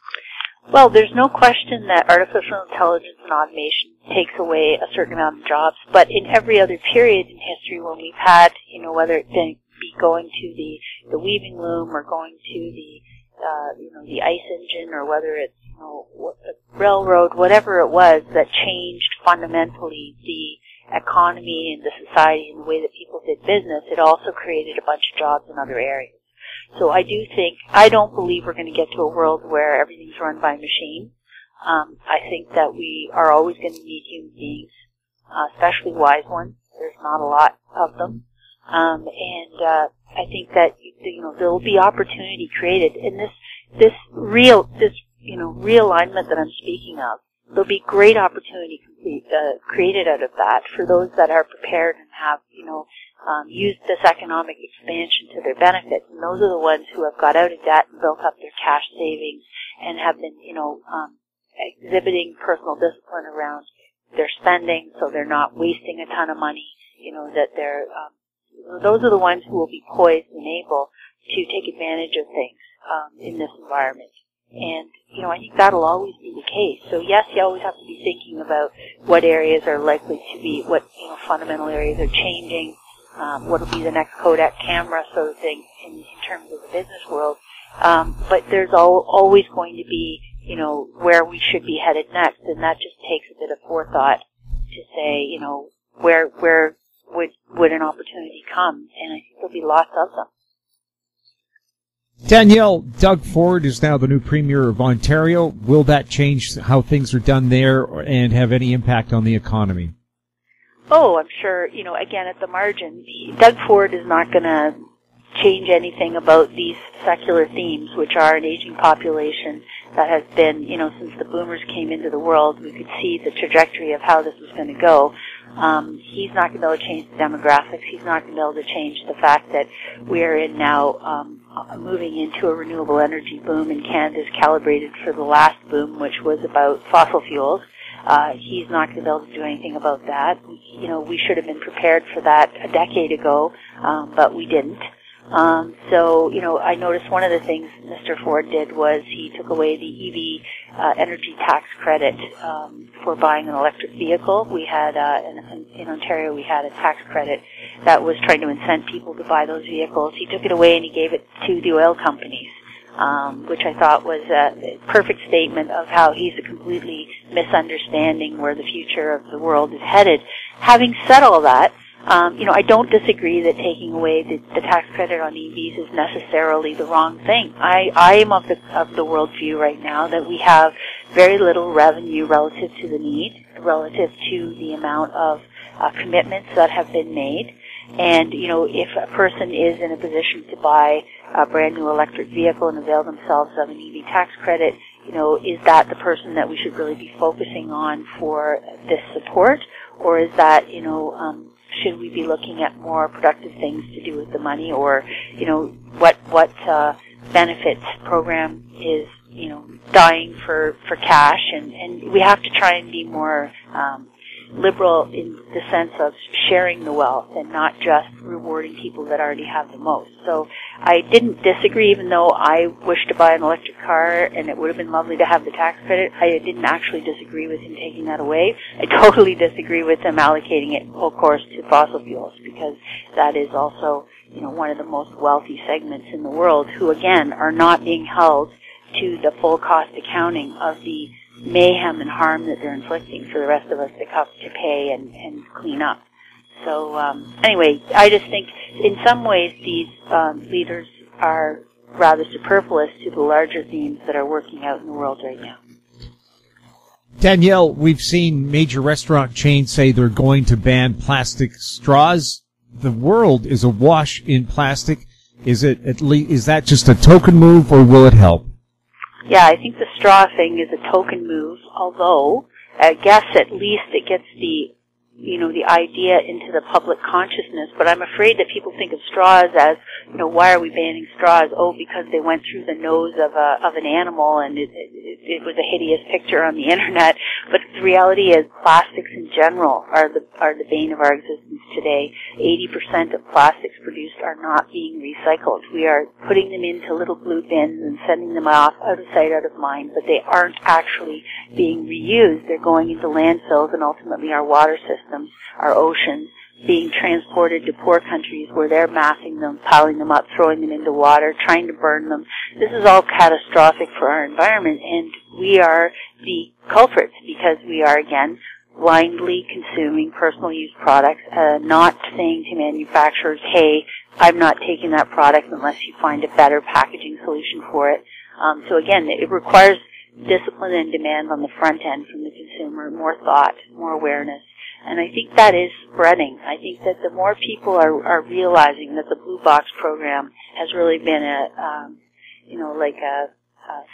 Well, there's no question that artificial intelligence and automation takes away a certain amount of jobs, but in every other period in history when we've had, whether it be going to the weaving loom or going to the ice engine, or whether it's, a railroad, whatever it was that changed fundamentally the economy and the society and the way that people did business, it also created a bunch of jobs in other areas. So I don't believe we're going to get to a world where everything's run by machine. I think that we are always going to need human beings, especially wise ones. There's not a lot of them. I think that, there will be opportunity created. And this realignment that I'm speaking of, there'll be great opportunity created out of that for those that are prepared and have, used this economic expansion to their benefit. And those are the ones who have got out of debt and built up their cash savings and have been, exhibiting personal discipline around their spending, so they're not wasting a ton of money, that they're, those are the ones who will be poised and able to take advantage of things, in this environment. And, I think that'll always be the case. So yes, you always have to be thinking about what areas are likely to be, what, fundamental areas are changing, what will be the next Kodak camera sort of thing in terms of the business world. But there's always going to be, where we should be headed next, and that just takes a bit of forethought to say, where would an opportunity come, and I think there'll be lots of them. Danielle, Doug Ford is now the new Premier of Ontario. Will that change how things are done there and have any impact on the economy? Oh, I'm sure, again, at the margin, Doug Ford is not going to change anything about these secular themes, which are an aging population that has been, since the boomers came into the world, we could see the trajectory of how this was going to go. He's not going to be able to change the demographics. He's not going to be able to change the fact that we are in now moving into a renewable energy boom, and Canada's calibrated for the last boom, which was about fossil fuels. He's not going to be able to do anything about that. We should have been prepared for that a decade ago, but we didn't. So, I noticed one of the things Mr. Ford did was he took away the EV energy tax credit for buying an electric vehicle. We had, in Ontario, we had a tax credit that was trying to incent people to buy those vehicles. He took it away and he gave it to the oil companies, which I thought was a perfect statement of how he's a completely misunderstanding where the future of the world is headed. Having said all that, I don't disagree that taking away the tax credit on EVs is necessarily the wrong thing. I am of the worldview right now that we have very little revenue relative to the need, relative to the amount of commitments that have been made. And, if a person is in a position to buy a brand new electric vehicle and avail themselves of an EV tax credit, is that the person that we should really be focusing on for this support? Or is that, should we be looking at more productive things to do with the money, or what benefits program is dying for cash, and we have to try and be more liberal in the sense of sharing the wealth and not just rewarding people that already have the most. So I didn't disagree, even though I wish to buy an electric car and it would have been lovely to have the tax credit. I didn't actually disagree with him taking that away. I totally disagree with him allocating it, of course, to fossil fuels, because that is also one of the most wealthy segments in the world who, again, are not being held to the full cost accounting of the mayhem and harm that they're inflicting for the rest of us to pay and clean up. So anyway, I just think in some ways these leaders are rather superfluous to the larger themes that are working out in the world right now. Danielle, we've seen major restaurant chains say they're going to ban plastic straws. The world is awash in plastic. Is that just a token move, or will it help? Yeah, I think the straw thing is a token move, although I guess at least it gets the idea into the public consciousness. But I'm afraid that people think of straws as, why are we banning straws? Oh, because they went through the nose of an animal and it was a hideous picture on the internet. But the reality is plastics in general are the bane of our existence today. 80% of plastics produced are not being recycled. We are putting them into little blue bins and sending them off out of sight, out of mind, but they aren't actually being reused. They're going into landfills and ultimately our water systems, our oceans, being transported to poor countries where they're massing them, piling them up, throwing them into water, trying to burn them. This is all catastrophic for our environment, and we are the culprits because we are, again, blindly consuming personal use products, not saying to manufacturers, hey, I'm not taking that product unless you find a better packaging solution for it. So again, it requires discipline and demand on the front end from the consumer, more thought, more awareness. And I think that is spreading. I think that the more people are realizing that the Blue Box program has really been a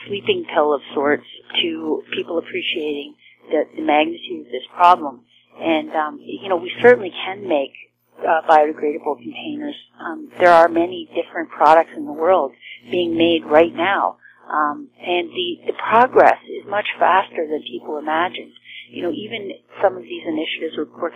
sleeping pill of sorts to people appreciating the magnitude of this problem. And, we certainly can make biodegradable containers. There are many different products in the world being made right now. And the progress is much faster than people imagined. Even some of these initiatives where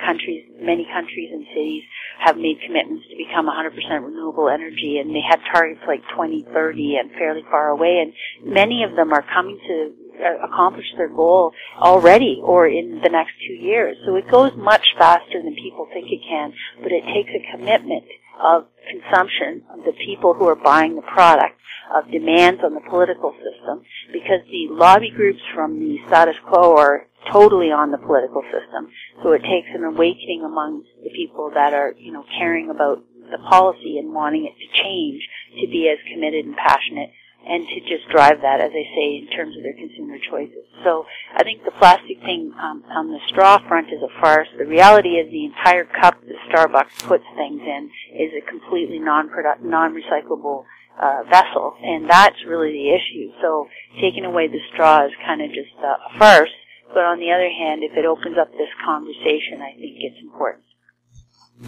many countries and cities have made commitments to become 100% renewable energy, and they had targets like 2030 and fairly far away, and many of them are coming to accomplish their goal already or in the next 2 years. So it goes much faster than people think it can, but it takes a commitment of consumption of the people who are buying the product, of demands on the political system, because the lobby groups from the status quo are totally on the political system. So it takes an awakening among the people that are, caring about the policy and wanting it to change, to be as committed and passionate, and to just drive that, as I say, in terms of their consumer choices. So I think the plastic thing on the straw front is a farce. The reality is the entire cup that Starbucks puts things in is a completely non-recyclable vessel, and that's really the issue. So taking away the straw is kind of just a farce, but on the other hand, if it opens up this conversation, I think it's important.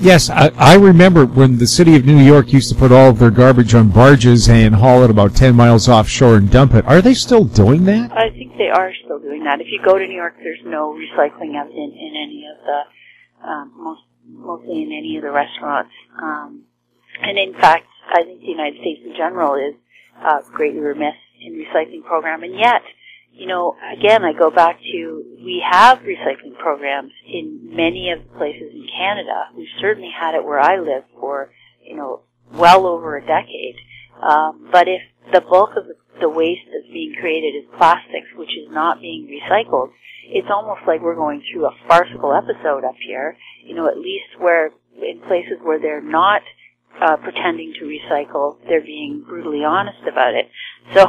Yes, I remember when the city of New York used to put all of their garbage on barges and haul it about 10 miles offshore and dump it. Are they still doing that? I think they are still doing that. If you go to New York, there's no recycling evident in any of the, mostly in any of the restaurants. And in fact, I think the United States in general is greatly remiss in recycling program. And yet, again, I go back to, we have recycling programs in many of the places in Canada. We've certainly had it where I live for, well over a decade. But if the bulk of the waste that's being created is plastics, which is not being recycled, it's almost like we're going through a farcical episode up here, at least where in places where they're not pretending to recycle, they're being brutally honest about it. So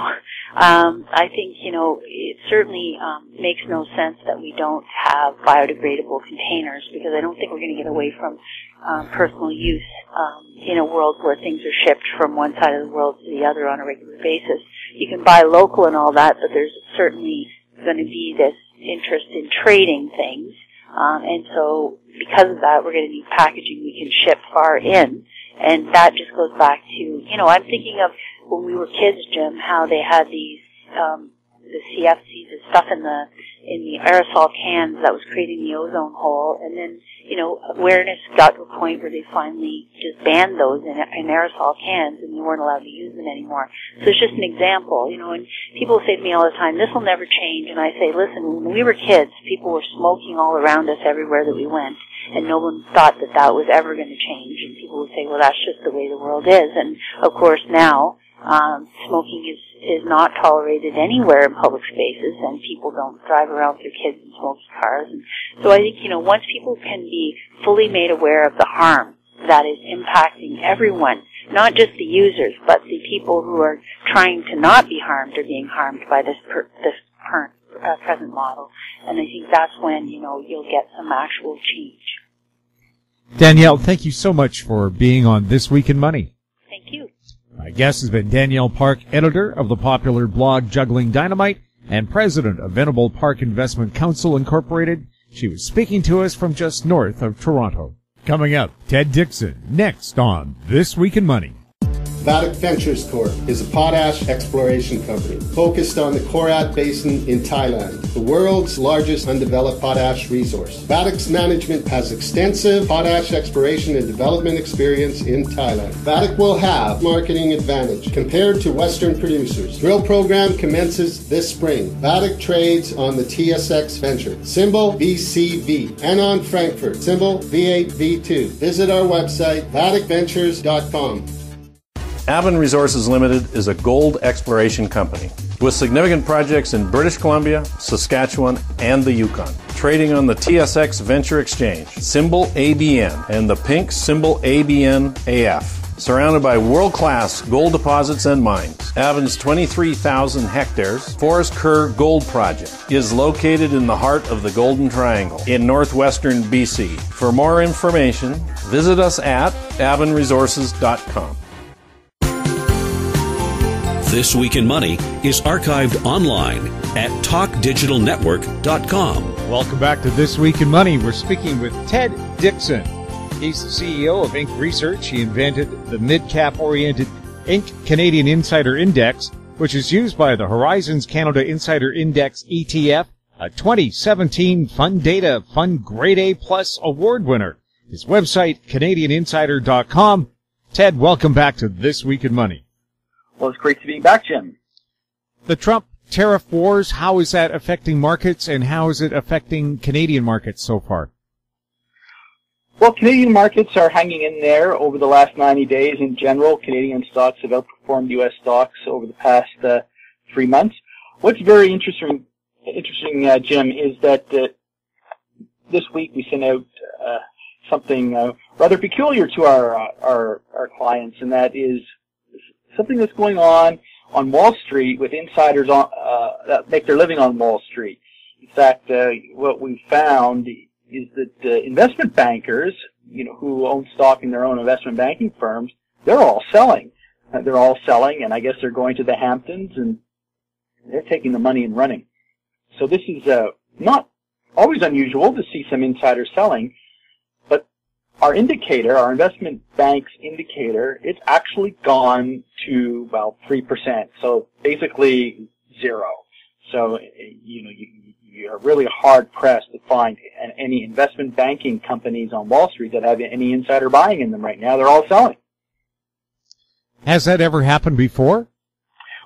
I think, it certainly makes no sense that we don't have biodegradable containers, because I don't think we're going to get away from personal use in a world where things are shipped from one side of the world to the other on a regular basis. You can buy local and all that, but there's certainly going to be this interest in trading things. And so because of that, we're going to need packaging we can ship far in. And that just goes back to, I'm thinking of when we were kids, Jim, how they had these, the CFCs and stuff in the aerosol cans that was creating the ozone hole. And then, awareness got to a point where they finally just banned those in aerosol cans, and you weren't allowed to use them anymore. So it's just an example, and people say to me all the time, this will never change. And I say, listen, when we were kids, people were smoking all around us everywhere that we went, and no one thought that that was ever going to change. And people would say, well, that's just the way the world is. And of course now, smoking is not tolerated anywhere in public spaces, and people don't drive around with their kids in smoky cars. And so I think, once people can be fully made aware of the harm that is impacting everyone, not just the users, but the people who are trying to not be harmed or being harmed by this current present model, and I think that's when, you'll get some actual change. Danielle, thank you so much for being on This Week in Money. Thank you. My guest has been Danielle Park, editor of the popular blog Juggling Dynamite and president of Venable Park Investment Council Incorporated. She was speaking to us from just north of Toronto. Coming up, Ted Dixon, next on This Week in Money. Vatic Ventures Corp. is a potash exploration company focused on the Korat Basin in Thailand, the world's largest undeveloped potash resource. Vatic's management has extensive potash exploration and development experience in Thailand. Vatic will have marketing advantage compared to Western producers. Drill program commences this spring. Vatic trades on the TSX Venture, symbol VCV, and on Frankfurt, symbol V8V2. Visit our website, vaticventures.com. Avon Resources Limited is a gold exploration company with significant projects in British Columbia, Saskatchewan, and the Yukon. Trading on the TSX Venture Exchange, symbol ABN, and the pink symbol ABN-AF. Surrounded by world-class gold deposits and mines, Avon's 23,000 hectares Forest Kerr Gold Project is located in the heart of the Golden Triangle in northwestern BC. For more information, visit us at avonresources.com. This Week in Money is archived online at talkdigitalnetwork.com. Welcome back to This Week in Money. We're speaking with Ted Dixon. He's the CEO of Inc. Research. He invented the mid-cap-oriented Inc. Canadian Insider Index, which is used by the Horizons Canada Insider Index ETF, a 2017 Fund Data Fund Grade A Plus award winner. His website, CanadianInsider.com. Ted, welcome back to This Week in Money. Well, it's great to be back, Jim. The Trump tariff wars, how is that affecting markets, and how is it affecting Canadian markets so far? Well, Canadian markets are hanging in there over the last 90 days. In general, Canadian stocks have outperformed U.S. stocks over the past 3 months. What's very interesting, Jim, is that this week we sent out something rather peculiar to our clients, and that is something that's going on Wall Street with insiders that make their living on Wall Street. In fact, what we found is that investment bankers, who own stock in their own investment banking firms, they're all selling. They're all selling, and I guess they're going to the Hamptons, and they're taking the money and running. So this is not always unusual to see some insider selling, but our indicator, our investment bank's indicator, it's actually gone to, 3%. So basically zero. So, you're really hard pressed to find any investment banking companies on Wall Street that have any insider buying in them right now. They're all selling. Has that ever happened before?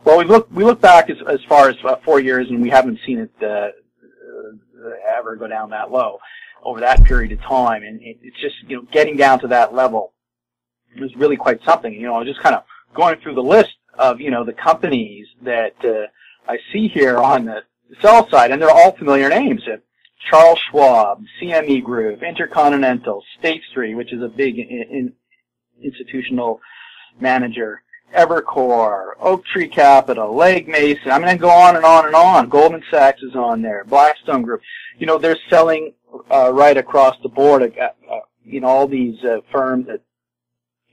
Well, we look back as far as 4 years, and we haven't seen it ever go down that low over that period of time. And it's just, getting down to that level is really quite something. Just kind of going through the list of, the companies that I see here on the sell side, and they're all familiar names. Charles Schwab, CME Group, Intercontinental, State Street, which is a big institutional manager, Evercore, Oak Tree Capital, Legg Mason. I go on and on and on. Goldman Sachs is on there, Blackstone Group. They're selling right across the board. All these firms that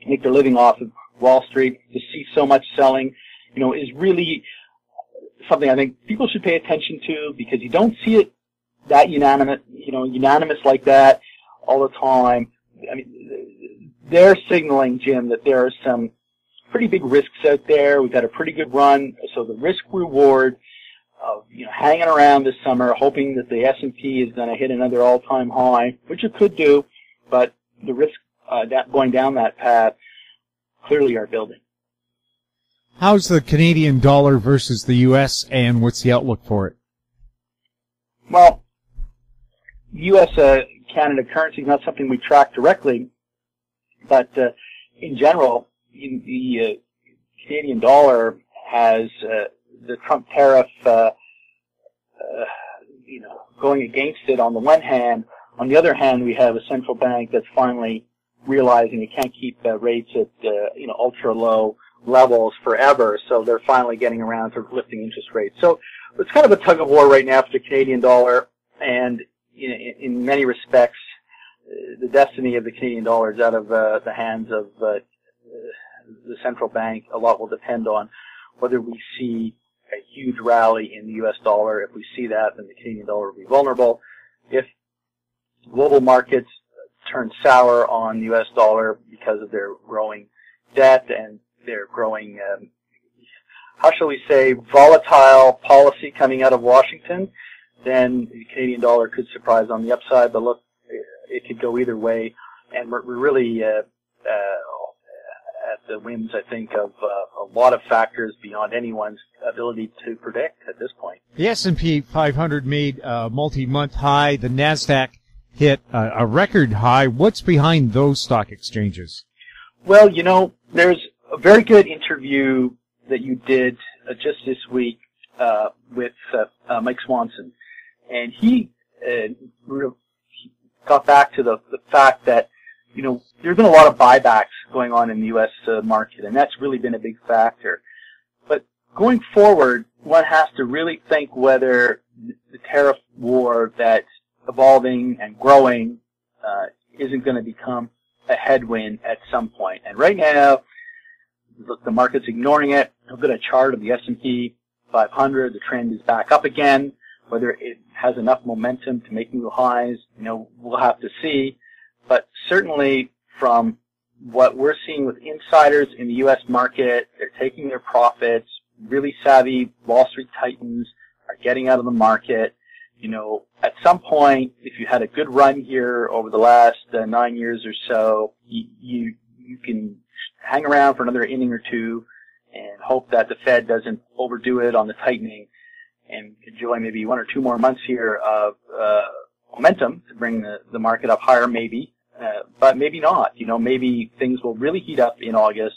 make their living off of Wall Street. To see so much selling, is really something I think people should pay attention to, because you don't see it that unanimous like that all the time. They're signaling, Jim, that there are some pretty big risks out there. We've had a pretty good run, so the risk reward of hanging around this summer, hoping that the S&P is going to hit another all-time high, which it could do, but the risk going down that path clearly are building. How's the Canadian dollar versus the U.S., and what's the outlook for it? Well, U.S.-Canada currency is not something we track directly, but in general, the Canadian dollar has the Trump tariff going against it on the one hand. On the other hand, we have a central bank that's finally realizing it can't keep rates at ultra low levels forever, so they're finally getting around to lifting interest rates. So it's kind of a tug of war right now for the Canadian dollar, and in many respects, the destiny of the Canadian dollar is out of the hands of the central bank. A lot will depend on whether we see a huge rally in the U.S. dollar. If we see that, then the Canadian dollar will be vulnerable. If global markets turn sour on the U.S. dollar because of their growing debt and their growing, how shall we say, volatile policy coming out of Washington, then the Canadian dollar could surprise on the upside. But look, it could go either way, and we're really at the whims, I think, of a lot of factors beyond anyone's ability to predict at this point. The S&P 500 made a multi-month high. The NASDAQ hit a record high. What's behind those stock exchanges? Well, there's a very good interview that you did just this week with Mike Swanson, and he got back to the fact that there's been a lot of buybacks going on in the U.S. market, and that's really been a big factor. But going forward, one has to really think whether the tariff war that's evolving and growing isn't going to become a headwind at some point. And right now, the market's ignoring it. Look at a chart of the S&P 500. The trend is back up again. Whether it has enough momentum to make new highs, we'll have to see. But certainly from what we're seeing with insiders in the U.S. market, they're taking their profits. Really savvy Wall Street titans are getting out of the market. At some point, if you had a good run here over the last 9 years or so, you can hang around for another inning or two and hope that the Fed doesn't overdo it on the tightening and enjoy maybe 1 or 2 more months here of momentum to bring the market up higher, maybe. But maybe not. Maybe things will really heat up in August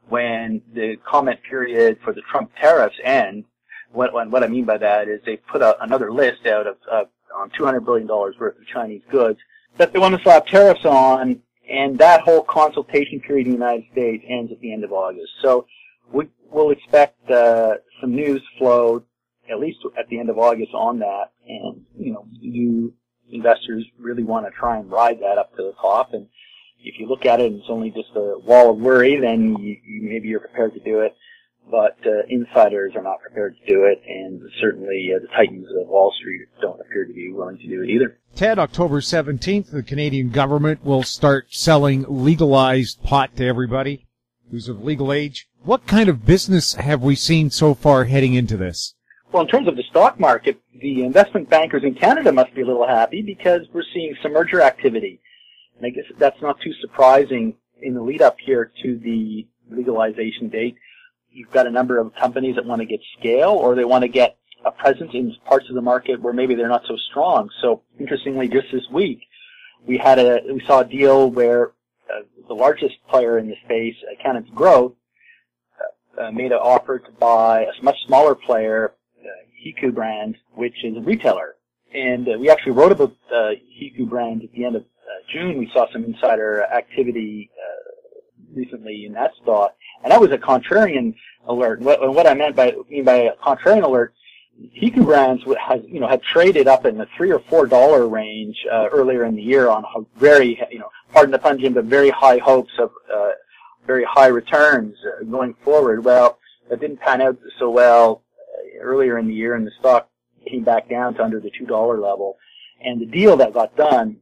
when the comment period for the Trump tariffs end. What I mean by that is they put another list out of on $200 billion worth of Chinese goods that they want to slap tariffs on, and that whole consultation period in the United States ends at the end of August. So we'll expect some news flow at least at the end of August on that, and you investors really want to try and ride that up to the top. And if you look at it and it's only just a wall of worry, then maybe you're prepared to do it. But insiders are not prepared to do it, and certainly the titans of Wall Street don't appear to be willing to do it either. Ted, October 17th, the Canadian government will start selling legalized pot to everybody who's of legal age. What kind of business have we seen so far heading into this? Well, in terms of the stock market, the investment bankers in Canada must be a little happy because we're seeing some merger activity. And I guess that's not too surprising in the lead up here to the legalization date. you've got a number of companies that want to get scale, or they want to get a presence in parts of the market where maybe they're not so strong. So interestingly, just this week, we saw a deal where the largest player in the space, Canopy Growth, made an offer to buy a much smaller player, Hiku brand, which is a retailer. And we actually wrote about Hiku brand at the end of June. We saw some insider activity recently in that stock, and that was a contrarian alert. What I mean by a contrarian alert, Hiku brands had traded up in the $3 or $4 range earlier in the year on a very, pardon the pun, Jim, but very high hopes of very high returns going forward. Well, that didn't pan out so well earlier in the year, and the stock came back down to under the $2 level. And the deal that got done,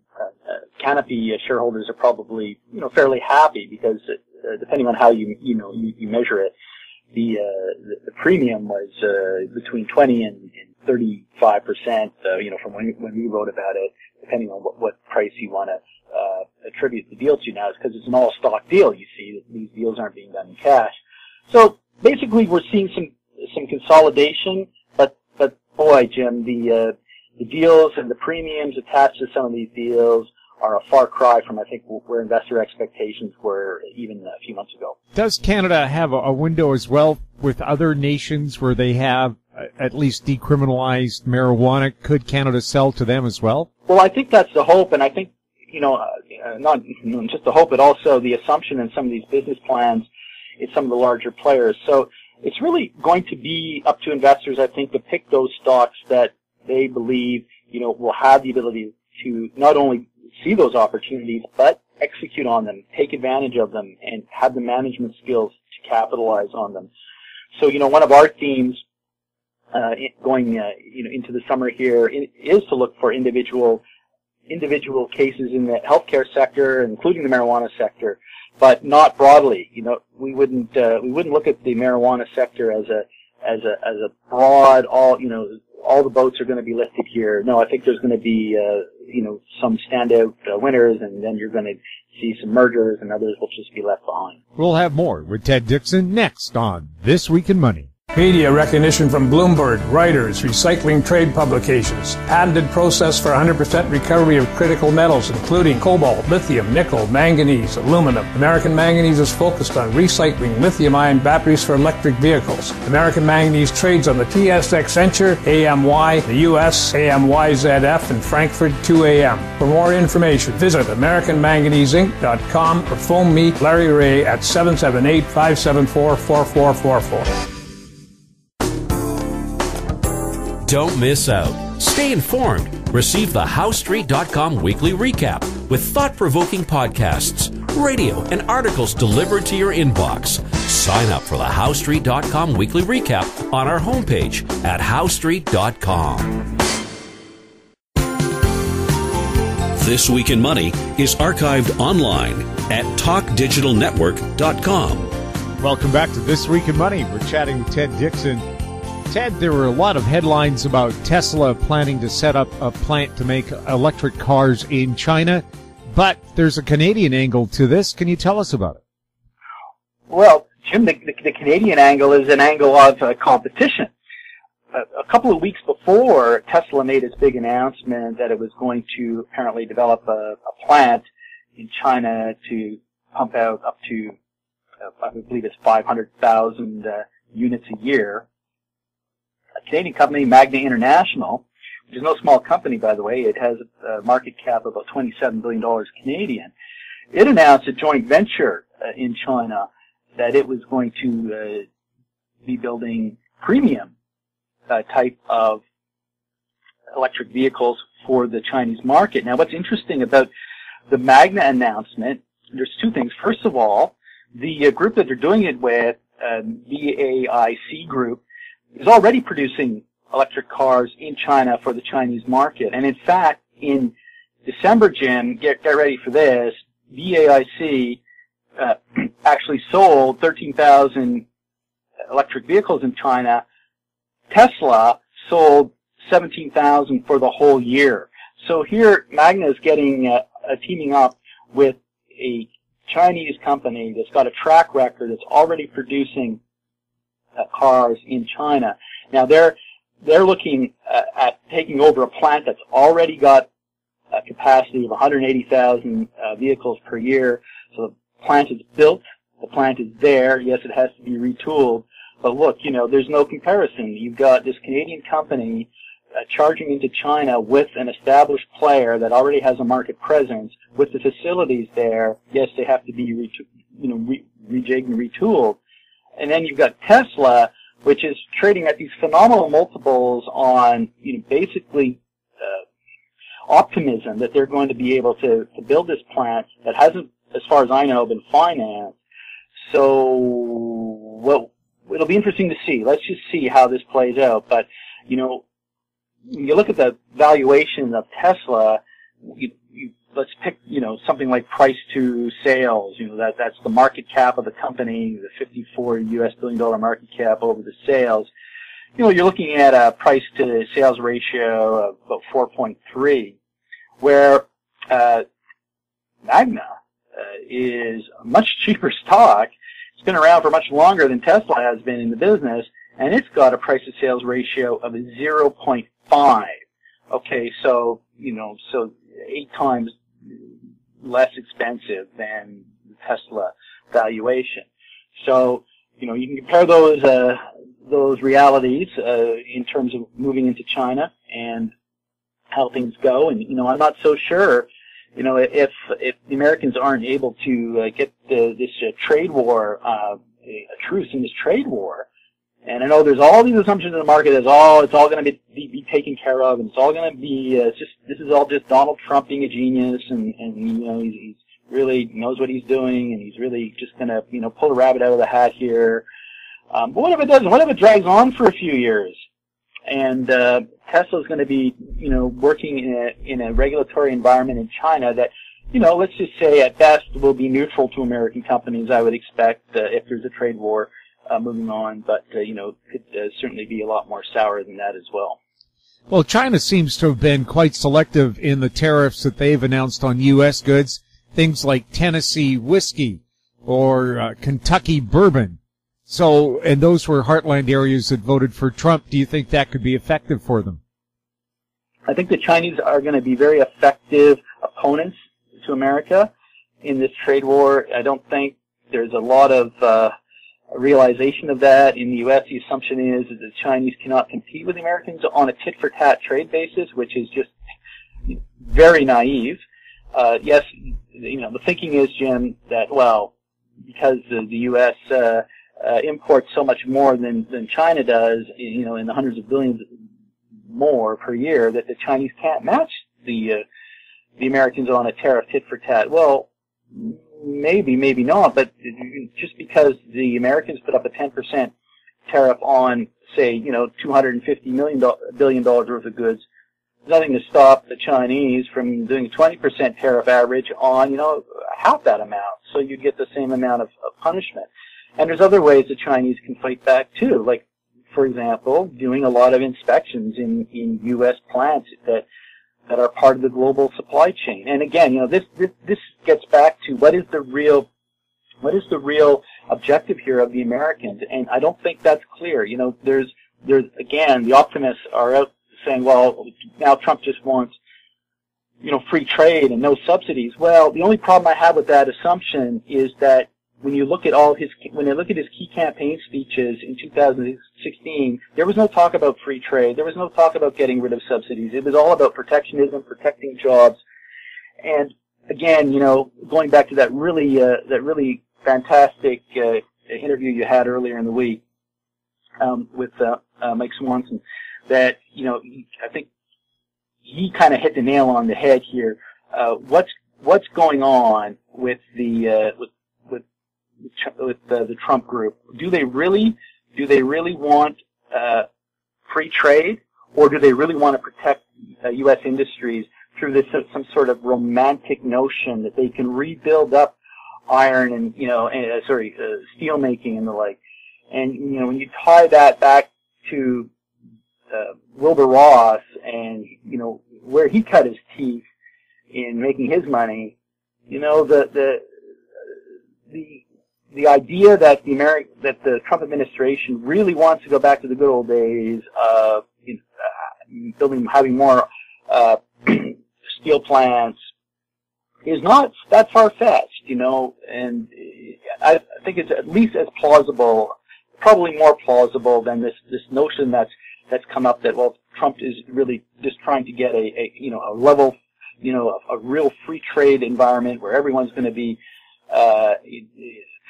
Canopy shareholders are probably fairly happy, because depending on how you measure it, the premium was between 20 and 35%, from when we wrote about it, depending on what price you want to attribute the deal to. Now, it's because it's an all-stock deal. You see, these deals aren't being done in cash. So basically, we're seeing some consolidation, but boy, Jim, the deals and the premiums attached to some of these deals are a far cry from, I think, where investor expectations were even a few months ago. Does Canada have a window as well with other nations where they have at least decriminalized marijuana? Could Canada sell to them as well? Well, I think that's the hope, and I think, not just the hope, but also the assumption in some of these business plans in some of the larger players. So it's really going to be up to investors, I think, to pick those stocks that they believe, will have the ability to not only see those opportunities, but execute on them, take advantage of them, and have the management skills to capitalize on them. So, one of our themes going into the summer here is to look for individual cases in the healthcare sector, including the marijuana sector, but not broadly. We wouldn't look at the marijuana sector as a broad all the boats are going to be lifted here. No, I think there's going to be some standout winners, and then you're going to see some mergers, and others will just be left behind. We'll have more with Ted Dixon next on This Week in Money. Media recognition from Bloomberg, Reuters, recycling trade publications, patented process for 100% recovery of critical metals, including cobalt, lithium, nickel, manganese, aluminum. American Manganese is focused on recycling lithium-ion batteries for electric vehicles. American Manganese trades on the TSX Venture, AMY, the US, AMYZF, and Frankfurt 2AM. For more information, visit AmericanManganeseInc.com or phone me, Larry Ray, at 778-574-4444. Don't miss out. Stay informed. Receive the HowStreet.com weekly recap with thought-provoking podcasts, radio, and articles delivered to your inbox. Sign up for the HowStreet.com weekly recap on our homepage at HowStreet.com. This Week in Money is archived online at TalkDigitalNetwork.com. Welcome back to This Week in Money. We're chatting with Ted Dixon. Ted, there were a lot of headlines about Tesla planning to set up a plant to make electric cars in China, but there's a Canadian angle to this. Can you tell us about it? Well, Jim, the Canadian angle is an angle of competition. A couple of weeks before, Tesla made its big announcement that it was going to apparently develop a plant in China to pump out up to, I believe it's 500,000 units a year. A Canadian company, Magna International, which is no small company, by the way. It has a market cap of about $27 billion Canadian. It announced a joint venture in China that it was going to be building premium type of electric vehicles for the Chinese market. Now, what's interesting about the Magna announcement, there's two things. First of all, the group that they're doing it with, BAIC Group, is already producing electric cars in China for the Chinese market. And in fact, in December, Jim, get ready for this, BAIC actually sold 13,000 electric vehicles in China. Tesla sold 17,000 for the whole year. So here, Magna is getting teaming up with a Chinese company that's got a track record that's already producing cars in China. Now they're looking at taking over a plant that's already got a capacity of 180,000 vehicles per year. So the plant is built, the plant is there. Yes, it has to be retooled, but look, there's no comparison. You've got this Canadian company charging into China with an established player that already has a market presence with the facilities there. Yes, they have to be rejigged and retooled. And then you've got Tesla, which is trading at these phenomenal multiples on, basically optimism that they're going to be able to build this plant that hasn't, as far as I know, been financed. So, well, it'll be interesting to see. Let's just see how this plays out. But, when you look at the valuation of Tesla, let's pick, something like price to sales. That's the market cap of the company, the $54 billion market cap over the sales. You're looking at a price to sales ratio of about 4.3, where Magna is a much cheaper stock. It's been around for much longer than Tesla has been in the business, and it's got a price to sales ratio of 0.5. Okay, so 8 times less expensive than the Tesla valuation. So, you can compare those realities in terms of moving into China and how things go. And I'm not so sure, if the Americans aren't able to get this trade war, a truce in this trade war. And I know there's all these assumptions in the market as it's all going to be taken care of, and it's all going to be this is all just Donald Trump being a genius, and he's really knows what he's doing, and he's really just going to pull a rabbit out of the hat here. But what if it doesn't? What if it drags on for a few years? And Tesla's going to be working in a regulatory environment in China that let's just say at best will be neutral to American companies. I would expect if there's a trade war moving on, but could certainly be a lot more sour than that as well. Well, China seems to have been quite selective in the tariffs that they've announced on U.S. goods, things like Tennessee whiskey or Kentucky bourbon. So, and those were heartland areas that voted for Trump. Do you think that could be effective for them? I think the Chinese are going to be very effective opponents to America in this trade war. I don't think there's a lot of realization of that. In the U.S., the assumption is that the Chinese cannot compete with the Americans on a tit-for-tat trade basis, which is just very naive. Yes, the thinking is, Jim, that, well, because the U.S. Imports so much more than China does, in the hundreds of billions more per year, that the Chinese can't match the Americans on a tariff tit for tat. Well, maybe not, but just because the Americans put up a 10% tariff on, say, $250 billion worth of goods, there's nothing to stop the Chinese from doing a 20% tariff average on, half that amount. So you get the same amount of punishment. And there's other ways the Chinese can fight back too, like, for example, doing a lot of inspections in U.S. plants that are part of the global supply chain. And again, this gets back to what is the real objective here of the Americans? And I don't think that's clear. There's again, the optimists are out saying, well, now Trump just wants free trade and no subsidies. Well, the only problem I have with that assumption is that when you look at his key campaign speeches in 2016, there was no talk about free trade. There was no talk about getting rid of subsidies. It was all about protectionism, protecting jobs. And again, going back to that really fantastic interview you had earlier in the week with Mike Swanson, that I think he kind of hit the nail on the head here. What's going on with the Trump group? Do they really want free trade, or do they really want to protect U.S. industries through this some sort of romantic notion that they can rebuild up iron and steel making and the like? And when you tie that back to Wilbur Ross and where he cut his teeth in making his money, the the idea that the Trump administration really wants to go back to the good old days of having more steel plants is not that far-fetched, and I think it's at least as plausible, probably more plausible than this notion that's come up that, well, Trump is really just trying to get a level, a real free trade environment where everyone's going to be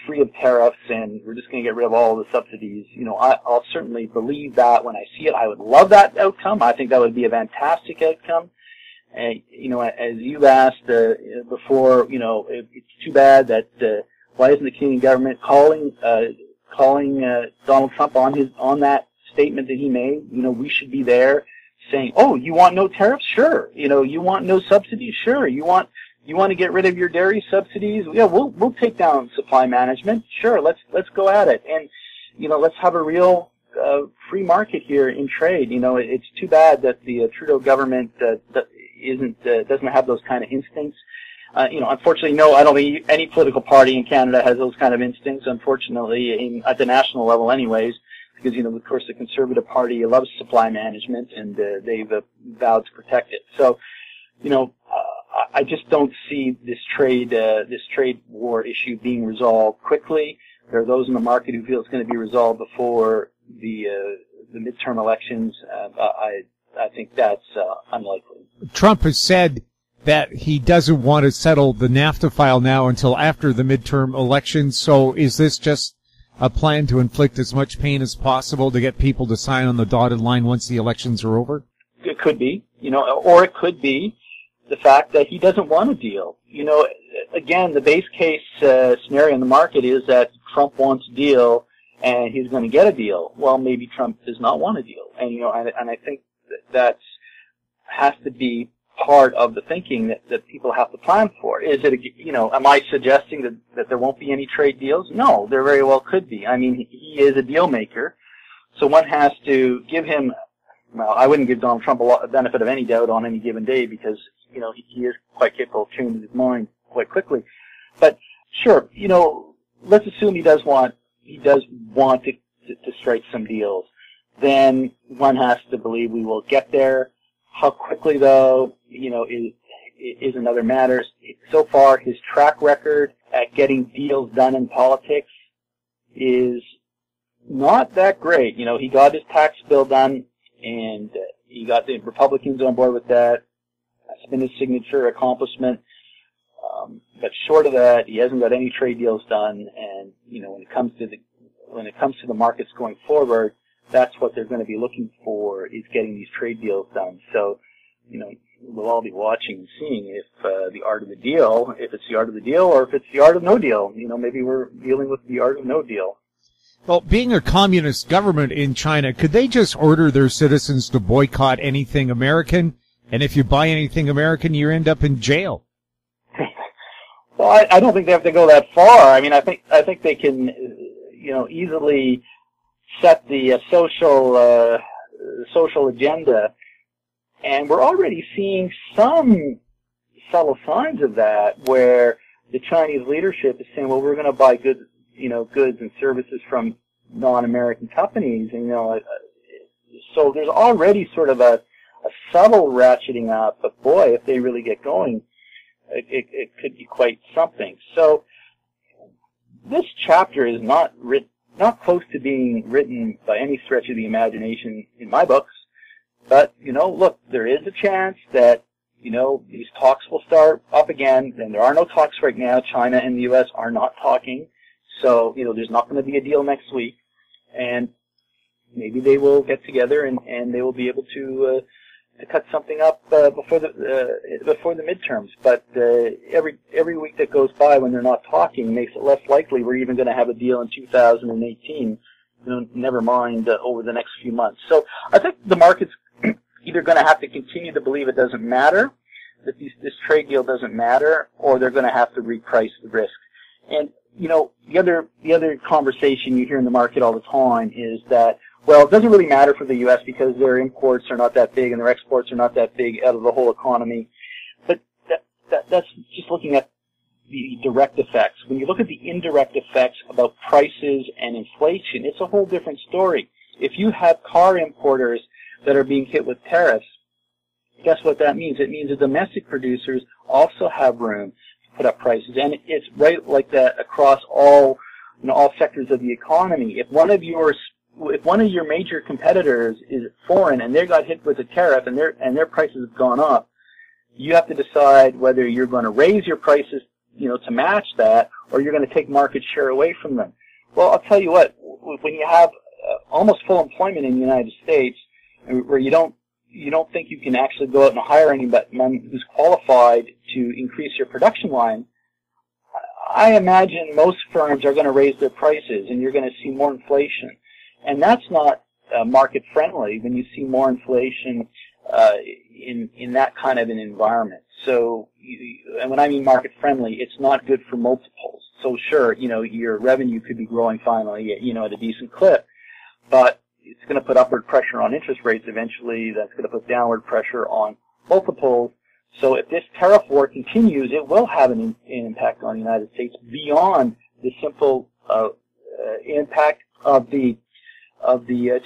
free of tariffs, and we're just going to get rid of all the subsidies. I'll certainly believe that when I see it. I would love that outcome. I think that would be a fantastic outcome. As you asked before, it's too bad that why isn't the Canadian government calling Donald Trump on that statement that he made? We should be there saying, oh, you want no tariffs? Sure. You want no subsidies? Sure. You want to get rid of your dairy subsidies? Yeah, we'll take down supply management. Sure. Let's go at it. And, let's have a real free market here in trade. It's too bad that the Trudeau government doesn't have those kind of instincts. Unfortunately, no, I don't think any political party in Canada has those kind of instincts, unfortunately, at the national level anyways, because, of course, the Conservative Party loves supply management, and they've vowed to protect it. So, I just don't see this trade war issue being resolved quickly. There are those in the market who feel it's going to be resolved before the midterm elections. I think that's unlikely. Trump has said that he doesn't want to settle the NAFTA file now until after the midterm elections. So is this just a plan to inflict as much pain as possible to get people to sign on the dotted line once the elections are over? It could be, or it could be the fact that he doesn't want a deal. Again, the base case scenario in the market is that Trump wants a deal and he's going to get a deal. Well, maybe Trump does not want a deal. And, and I think that has to be part of the thinking that people have to plan for. Is it, am I suggesting that there won't be any trade deals? No, there very well could be. I mean, he is a deal maker, so one has to give him, well, I wouldn't give Donald Trump a benefit of any doubt on any given day because, he is quite capable of changing his mind quite quickly. But sure, let's assume he does want to strike some deals. Then one has to believe we will get there. How quickly, though, is another matter. So far, his track record at getting deals done in politics is not that great. He got his tax bill done, and he got the Republicans on board with that. That's been his signature accomplishment. But short of that, he hasn't got any trade deals done. And when it comes to the markets going forward, that's what they're going to be looking for, is getting these trade deals done. So, we'll all be watching and seeing if it's the art of the deal, or if it's the art of no deal. Maybe we're dealing with the art of no deal. Well, being a communist government in China, could they just order their citizens to boycott anything American? And if you buy anything American, you end up in jail. Well, I don't think they have to go that far. I mean, I think they can, easily set the social agenda, and we're already seeing some subtle signs of that, where the Chinese leadership is saying, well, we're going to buy goods and services from non-American companies, and so there's already sort of a subtle ratcheting up. But boy, if they really get going, it could be quite something. So this chapter is not close to being written by any stretch of the imagination in my books. But, look, there is a chance that, these talks will start up again, and there are no talks right now. China and the U.S. are not talking. So, there's not going to be a deal next week. And maybe they will get together and they will be able to cut something up before the midterms. But every week that goes by when they're not talking makes it less likely we're even going to have a deal in 2018. Never mind over the next few months. So I think the market's either going to have to continue to believe it doesn't matter, that this trade deal doesn't matter, or they're going to have to reprice the risk. And the other conversation you hear in the market all the time is that, well, it doesn't really matter for the U.S. because their imports are not that big and their exports are not that big out of the whole economy. But that's just looking at, the direct effects. When you look at the indirect effects about prices and inflation, it's a whole different story. If you have car importers that are being hit with tariffs, guess what that means? It means the domestic producers also have room to put up prices, and it's right like that across all sectors of the economy. If one of your major competitors is foreign and they got hit with a tariff and their prices have gone up, you have to decide whether you're going to raise your prices, to match that, or you're going to take market share away from them. Well, I'll tell you what, when you have almost full employment in the United States, where you don't think you can actually go out and hire anyone who's qualified to increase your production line, I imagine most firms are going to raise their prices, and you're going to see more inflation. And that's not market friendly when you see more inflation in that kind of an environment. So, and when I mean market friendly, it's not good for multiples. So sure, your revenue could be growing finally, at a decent clip, but it's going to put upward pressure on interest rates eventually. That's going to put downward pressure on multiples. So if this tariff war continues, it will have an impact on the United States beyond the simple impact of the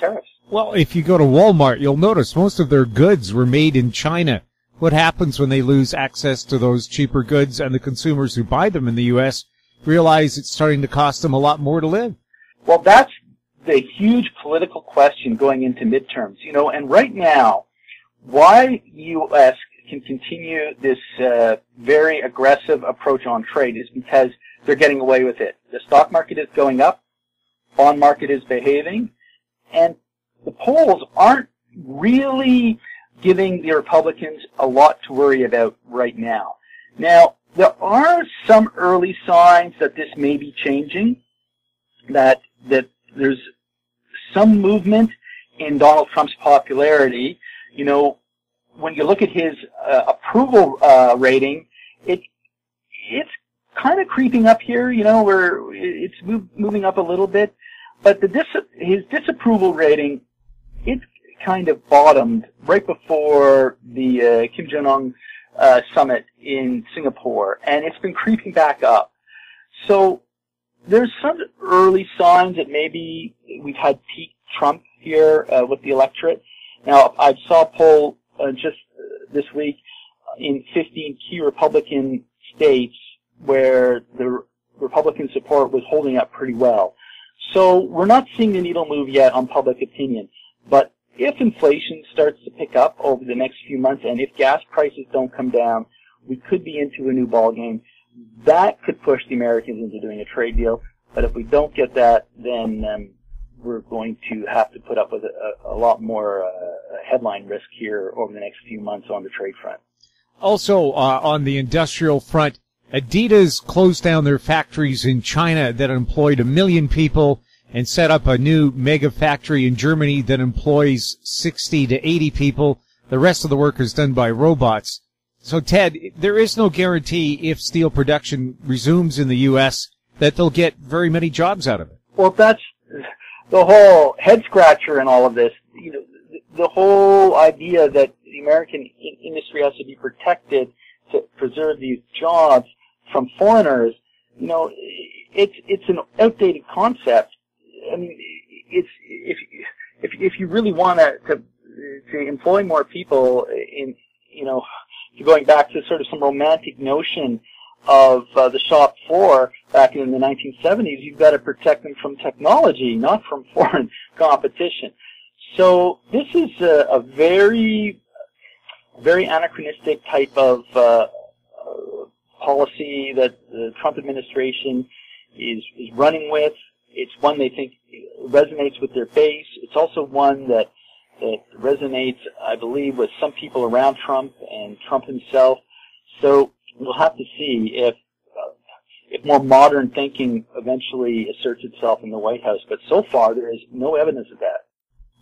tariffs. Well, if you go to Walmart, you'll notice most of their goods were made in China. What happens when they lose access to those cheaper goods and the consumers who buy them in the U.S. realize it's starting to cost them a lot more to live? Well, that's the huge political question going into midterms. And right now, why the U.S. can continue this very aggressive approach on trade is because they're getting away with it. The stock market is going up, bond market is behaving, and the polls aren't really giving the Republicans a lot to worry about right now. Now, there are some early signs that this may be changing, that there's some movement in Donald Trump's popularity. When you look at his approval rating, it's kind of creeping up here, where it's moving up a little bit. But his disapproval rating, it kind of bottomed right before the Kim Jong-un summit in Singapore, and it's been creeping back up. So there's some early signs that maybe we've had peak Trump here with the electorate. Now, I saw a poll just this week in 15 key Republican states where the Republican support was holding up pretty well. So we're not seeing the needle move yet on public opinion. But if inflation starts to pick up over the next few months, and if gas prices don't come down, we could be into a new ballgame. That could push the Americans into doing a trade deal. But if we don't get that, then we're going to have to put up with a lot more headline risk here over the next few months on the trade front. Also, on the industrial front, Adidas closed down their factories in China that employed 1 million people and set up a new mega factory in Germany that employs 60 to 80 people. The rest of the work is done by robots. So, Ted, there is no guarantee if steel production resumes in the U.S. that they'll get very many jobs out of it. Well, that's the whole head-scratcher in all of this. The whole idea that the American industry has to be protected to preserve these jobs from foreigners, it's an outdated concept. I mean, it's if you really want to employ more people in, going back to sort of some romantic notion of the shop floor back in the 1970s, you've got to protect them from technology, not from foreign competition. So this is a very, very anachronistic type of policy that the Trump administration is running with. It's one they think resonates with their base. It's also one that resonates, I believe, with some people around Trump and Trump himself. So we'll have to see if more modern thinking eventually asserts itself in the White House. But so far, there is no evidence of that.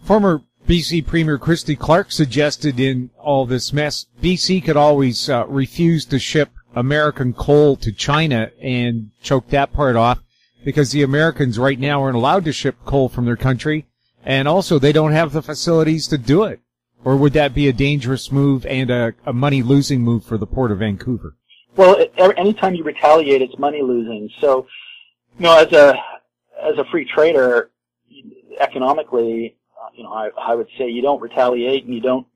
Former BC Premier Christy Clark suggested in all this mess, BC could always refuse to ship American coal to China and choke that part off, because the Americans right now aren't allowed to ship coal from their country, and also they don't have the facilities to do it. Or would that be a dangerous move and a money-losing move for the Port of Vancouver? Well, anytime you retaliate, it's money losing. So, as a free trader, economically, I would say you don't retaliate and you don't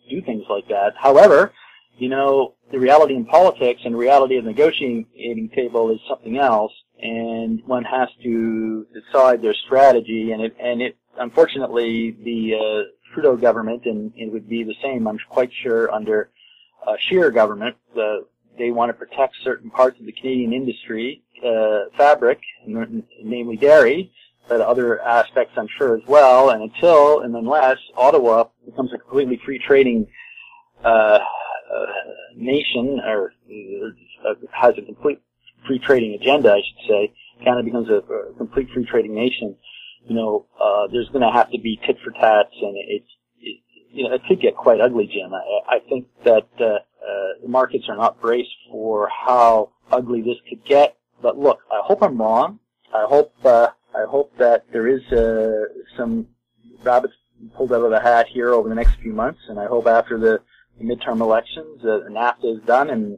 do things like that. However, the reality in politics and the reality of the negotiating table is something else, and one has to decide their strategy. And it unfortunately, the Trudeau government, and it would be the same, I'm quite sure, under Scheer government, they want to protect certain parts of the Canadian industry, fabric, namely dairy, but other aspects I'm sure as well. And unless Ottawa becomes a completely free trading nation, or has a complete free trading agenda, I should say, Canada becomes a complete free trading nation, there's going to have to be tit for tats, and it could get quite ugly, Jim. I think that the markets are not braced for how ugly this could get. But look, I hope I'm wrong. I hope that there is some rabbits pulled out of the hat here over the next few months, and I hope after the midterm elections, NAFTA is done, and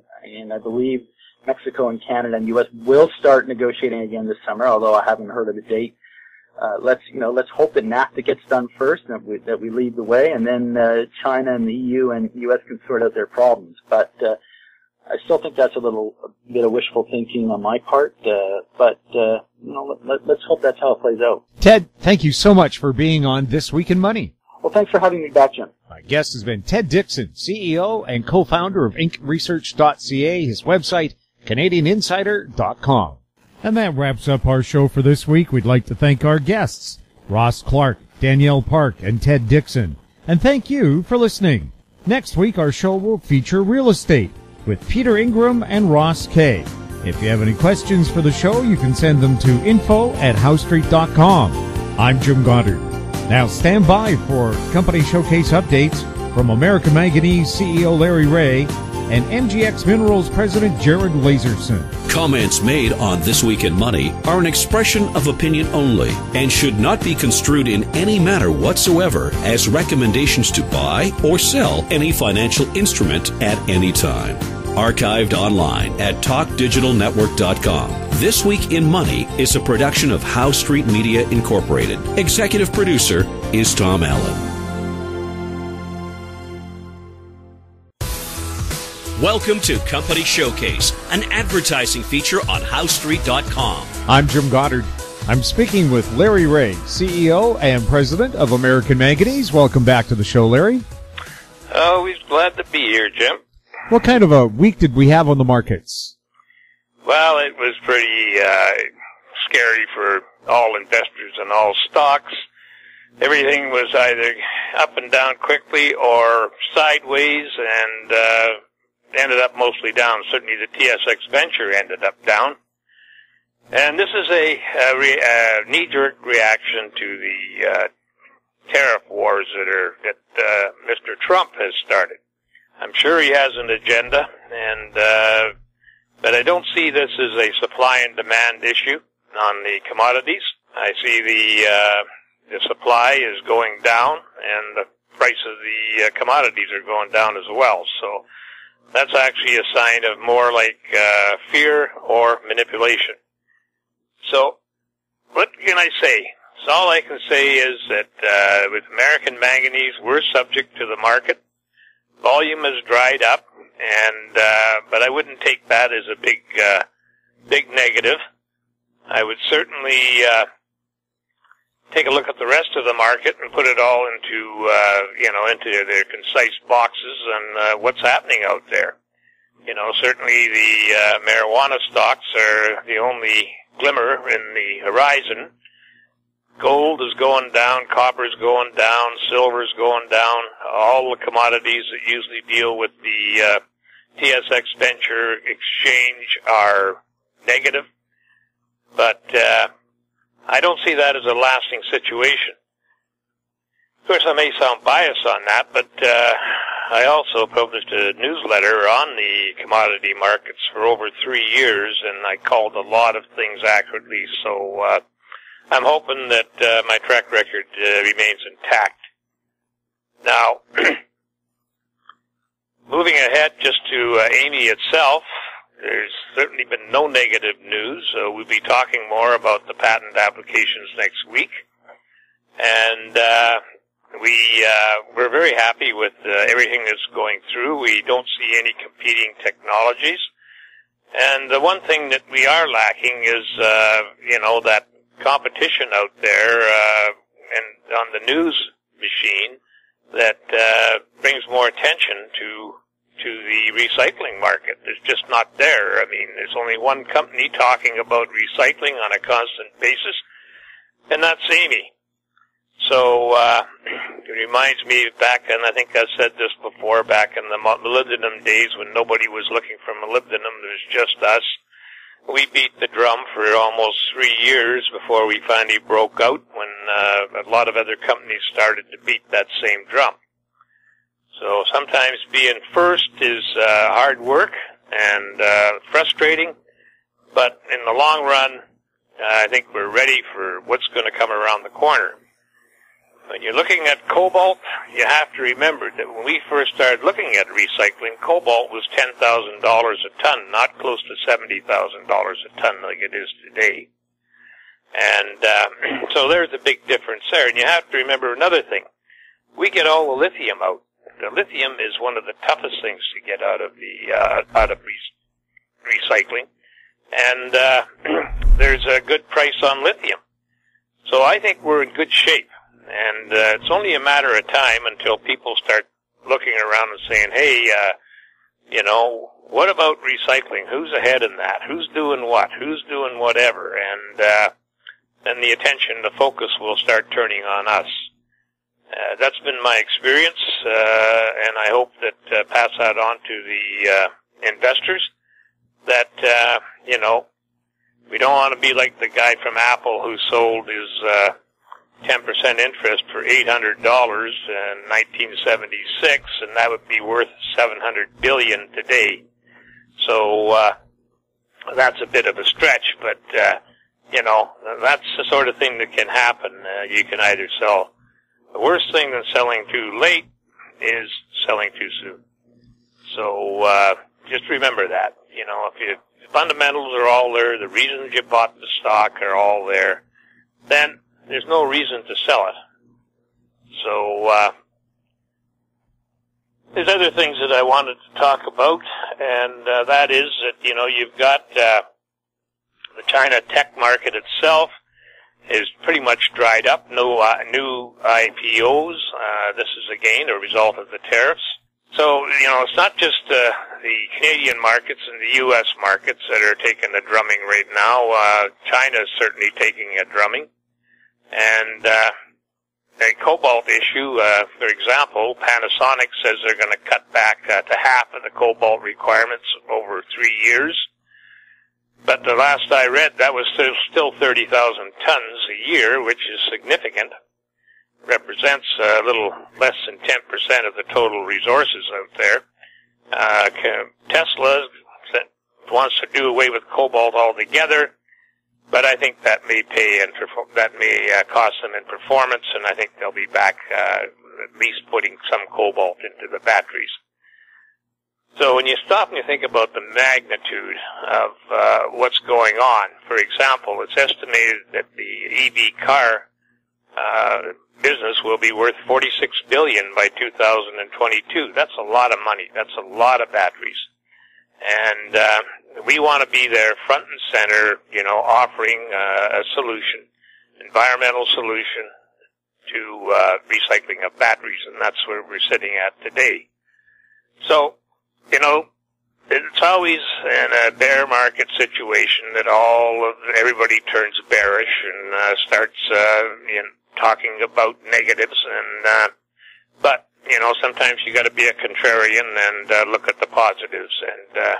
I believe Mexico and Canada and U.S. will start negotiating again this summer, although I haven't heard of a date. Let's hope that NAFTA gets done first, and that we lead the way, and then China and the EU and U.S. can sort out their problems. But I still think that's a bit of wishful thinking on my part. But let's hope that's how it plays out. Ted, thank you so much for being on This Week in Money. Well, thanks for having me back, Jim. My guest has been Ted Dixon, CEO and co-founder of InkResearch.ca, his website, CanadianInsider.com. And that wraps up our show for this week. We'd like to thank our guests, Ross Clark, Danielle Park, and Ted Dixon. And thank you for listening. Next week, our show will feature real estate with Peter Ingram and Ross Kay. If you have any questions for the show, you can send them to info@howstreet.com. I'm Jim Goddard. Now stand by for company showcase updates from American Manganese CEO Larry Reaugh and MGX Minerals President Jared Lazerson. Comments made on This Week in Money are an expression of opinion only and should not be construed in any manner whatsoever as recommendations to buy or sell any financial instrument at any time. Archived online at talkdigitalnetwork.com. This Week in Money is a production of Howe Street Media Incorporated. Executive producer is Tom Allen. Welcome to Company Showcase, an advertising feature on HoweStreet.com. I'm Jim Goddard. I'm speaking with Larry Reaugh, CEO and President of American Manganese. Welcome back to the show, Larry. Always glad to be here, Jim. What kind of a week did we have on the markets? Well, it was pretty scary for all investors and all stocks. Everything was either up and down quickly or sideways, and ended up mostly down. Certainly the TSX Venture ended up down. And this is a knee-jerk reaction to the tariff wars that Mr. Trump has started. I'm sure he has an agenda, but I don't see this as a supply and demand issue on the commodities. I see the supply is going down, and the price of the commodities are going down as well. So that's actually a sign of more like fear or manipulation. So what can I say? So all I can say is that with American Manganese, we're subject to the market. Volume has dried up, and but I wouldn't take that as a big negative. I would certainly take a look at the rest of the market and put it all into their concise boxes and what's happening out there. Certainly the marijuana stocks are the only glimmer in the horizon. Gold is going down, copper is going down, silver is going down. All the commodities that usually deal with the TSX Venture Exchange are negative. But I don't see that as a lasting situation. Of course, I may sound biased on that, but I also published a newsletter on the commodity markets for over 3 years, and I called a lot of things accurately, so I'm hoping that my track record remains intact. Now, moving ahead just to Amy itself, there's certainly been no negative news. We'll be talking more about the patent applications next week. And we're very happy with everything that's going through. We don't see any competing technologies. And the one thing that we are lacking is, that competition out there and on the news machine that brings more attention to the recycling market. It's just not there. I mean, there's only one company talking about recycling on a constant basis, and that's Amy. So it reminds me back, and I think I've said this before, back in the molybdenum days when nobody was looking for molybdenum, there was just us. We beat the drum for almost 3 years before we finally broke out when a lot of other companies started to beat that same drum. So sometimes being first is hard work and frustrating, but in the long run, I think we're ready for what's going to come around the corner. When you're looking at cobalt, you have to remember that when we first started looking at recycling, cobalt was $10,000 a ton, not close to $70,000 a ton like it is today. And so there's a big difference there. And you have to remember another thing. We get all the lithium out. The lithium is one of the toughest things to get out of recycling. And there's a good price on lithium. So I think we're in good shape. And it's only a matter of time until people start looking around and saying, hey, what about recycling? Who's ahead in that? Who's doing what? Who's doing whatever? And then the attention, the focus will start turning on us. That's been my experience, and I hope that pass that on to the investors, that, we don't want to be like the guy from Apple who sold his 10% interest for $800 in 1976, and that would be worth $700 billion today. So that's a bit of a stretch, but that's the sort of thing that can happen. You can either sell. The worst thing than selling too late is selling too soon. So just remember that. If the fundamentals are all there, the reasons you bought the stock are all there, then there's no reason to sell it. So there's other things that I wanted to talk about, and that is that, you've got the China tech market itself is pretty much dried up. No new IPOs. This is, again, a result of the tariffs. So, it's not just the Canadian markets and the U.S. markets that are taking a drumming right now. China is certainly taking a drumming. And the cobalt issue, for example, Panasonic says they're going to cut back to half of the cobalt requirements over 3 years. But the last I read, that was still 30,000 tons a year, which is significant. Represents a little less than 10% of the total resources out there. Tesla wants to do away with cobalt altogether, but I think that may cost them in performance, and I think they'll be back at least putting some cobalt into the batteries. So when you stop and you think about the magnitude of what's going on, for example, it's estimated that the EV car business will be worth $46 billion by 2022. That's a lot of money. That's a lot of batteries. And we want to be there front and center, offering a solution, environmental solution to recycling of batteries, and that's where we're sitting at today. So, it's always in a bear market situation that everybody turns bearish and starts talking about negatives, and but sometimes you got to be a contrarian and look at the positives, and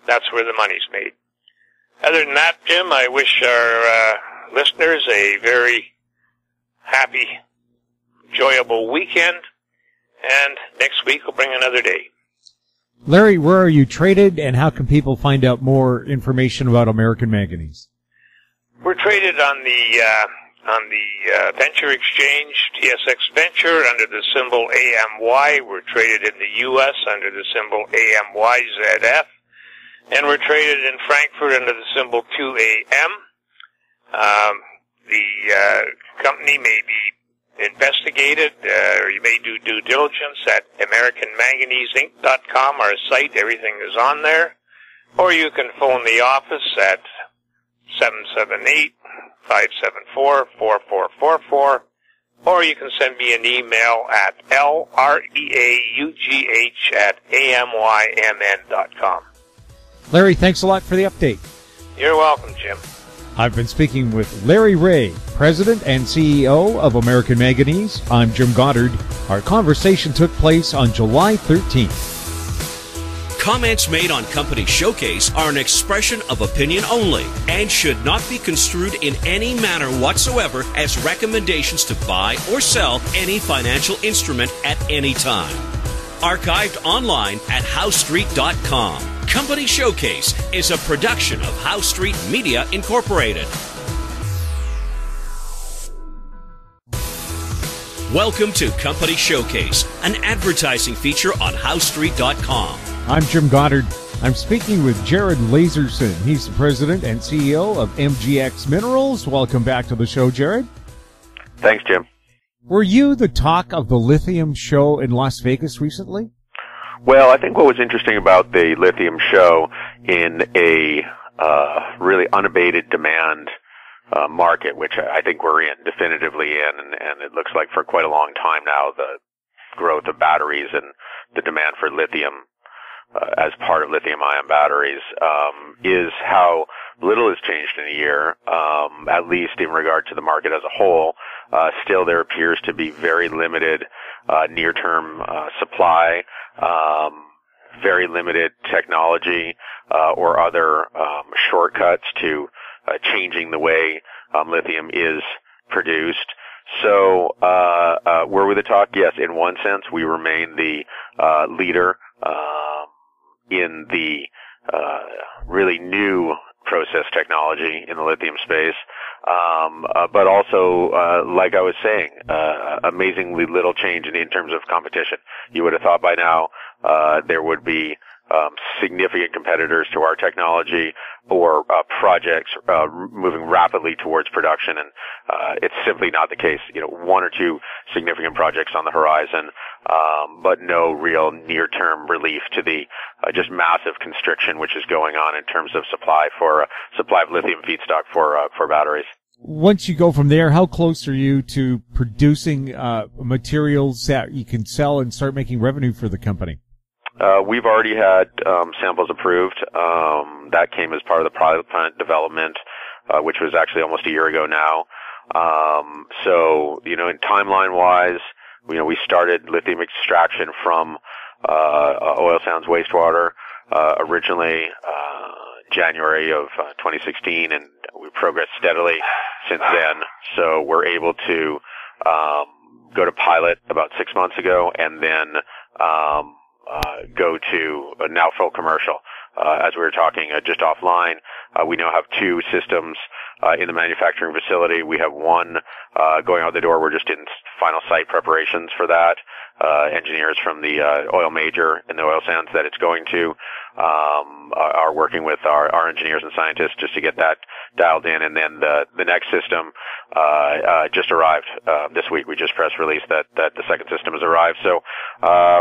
that's where the money's made. Other than that, Jim, I wish our listeners a very happy, enjoyable weekend, and next week we'll bring another day. Larry, where are you traded, and how can people find out more information about American Manganese? We're traded on the on the Venture Exchange, TSX Venture, under the symbol AMY. We're traded in the U.S. under the symbol AMYZF. And we're traded in Frankfurt under the symbol 2AM. The company may be investigated, or you may do due diligence at AmericanManganeseInc.com, our site. Everything is on there. Or you can phone the office at 778-574-4444, or you can send me an email at LREAUGH@AMYMN.com. Larry, thanks a lot for the update. You're welcome, Jim. I've been speaking with Larry Reaugh, President and CEO of American Manganese. I'm Jim Goddard. Our conversation took place on July 13th. Comments made on Company Showcase are an expression of opinion only and should not be construed in any manner whatsoever as recommendations to buy or sell any financial instrument at any time. Archived online at HowStreet.com. Company Showcase is a production of How Street Media Incorporated. Welcome to Company Showcase, an advertising feature on HowStreet.com. I'm Jim Goddard. I'm speaking with Jared Lazerson. He's the President and CEO of MGX Minerals. Welcome back to the show, Jared. Thanks, Jim. Were you the talk of the lithium show in Las Vegas recently? Well, I think what was interesting about the lithium show in a really unabated demand market, which I think we're definitively in, and it looks like for quite a long time now, the growth of batteries and the demand for lithium as part of lithium-ion batteries, is how little has changed in a year, at least in regard to the market as a whole. Still, there appears to be very limited near-term supply, very limited technology or other shortcuts to changing the way lithium is produced. So, were we the talk? Yes, in one sense, we remain the leader in the really new process technology in the lithium space. But also, like I was saying, amazingly little change in terms of competition. You would have thought by now there would be significant competitors to our technology or projects moving rapidly towards production, and it's simply not the case. You know, one or two significant projects on the horizon, but no real near-term relief to the just massive constriction which is going on in terms of supply of lithium feedstock for batteries. Once you go from there, how close are you to producing materials that you can sell and start making revenue for the company? We've already had samples approved. That came as part of the pilot plant development, which was actually almost a year ago now. So, you know, in timeline-wise, you know, we started lithium extraction from oil sands wastewater originally January of 2016, and we progressed steadily since then. So we're able to go to pilot about 6 months ago, and then go to now full commercial. As we were talking just offline, we now have two systems in the manufacturing facility. We have one going out the door. We're just in final site preparations for that. Engineers from the oil major and the oil sands that it's going to are working with our engineers and scientists just to get that dialed in. And then the next system just arrived this week. We just press released that the second system has arrived. So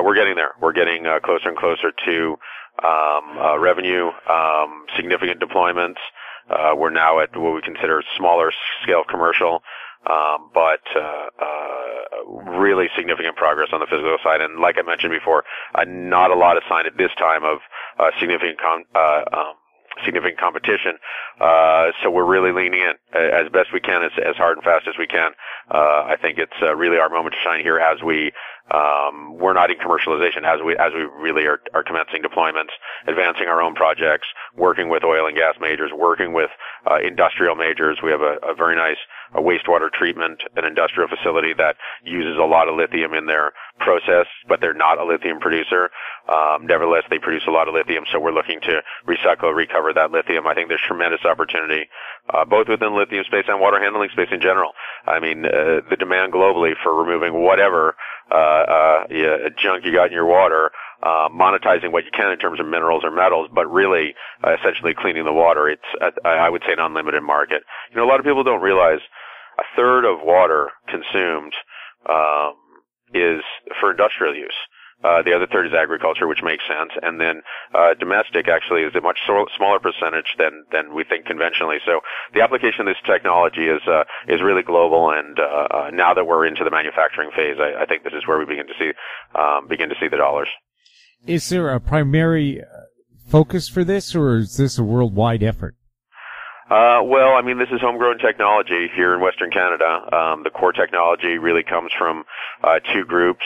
we're getting there. We're getting closer and closer to revenue, significant deployments. We're now at what we consider smaller scale commercial, but really significant progress on the physical side. And like I mentioned before, not a lot of sign at this time of significant competition. So we're really leaning in as best we can, as hard and fast as we can. I think it's really our moment to shine here as we we're not in commercialization as we really are commencing deployments, advancing our own projects, working with oil and gas majors, working with industrial majors. We have a very nice wastewater treatment, an industrial facility that uses a lot of lithium in their process, but they're not a lithium producer. Nevertheless, they produce a lot of lithium, so we're looking to recycle, recover that lithium. I think there's tremendous opportunity, both within the lithium space and water handling space in general. I mean, the demand globally for removing whatever junk you got in your water, monetizing what you can in terms of minerals or metals, but really essentially cleaning the water. It's, I would say, an unlimited market. You know, a lot of people don't realize a third of water consumed is for industrial use. The other third is agriculture, which makes sense, and then domestic actually is a much smaller percentage than we think conventionally. So the application of this technology is really global, and now that we're into the manufacturing phase, I think this is where we begin to see the dollars. Is there a primary focus for this, or is this a worldwide effort? Well, I mean, this is homegrown technology here in Western Canada. The core technology really comes from two groups.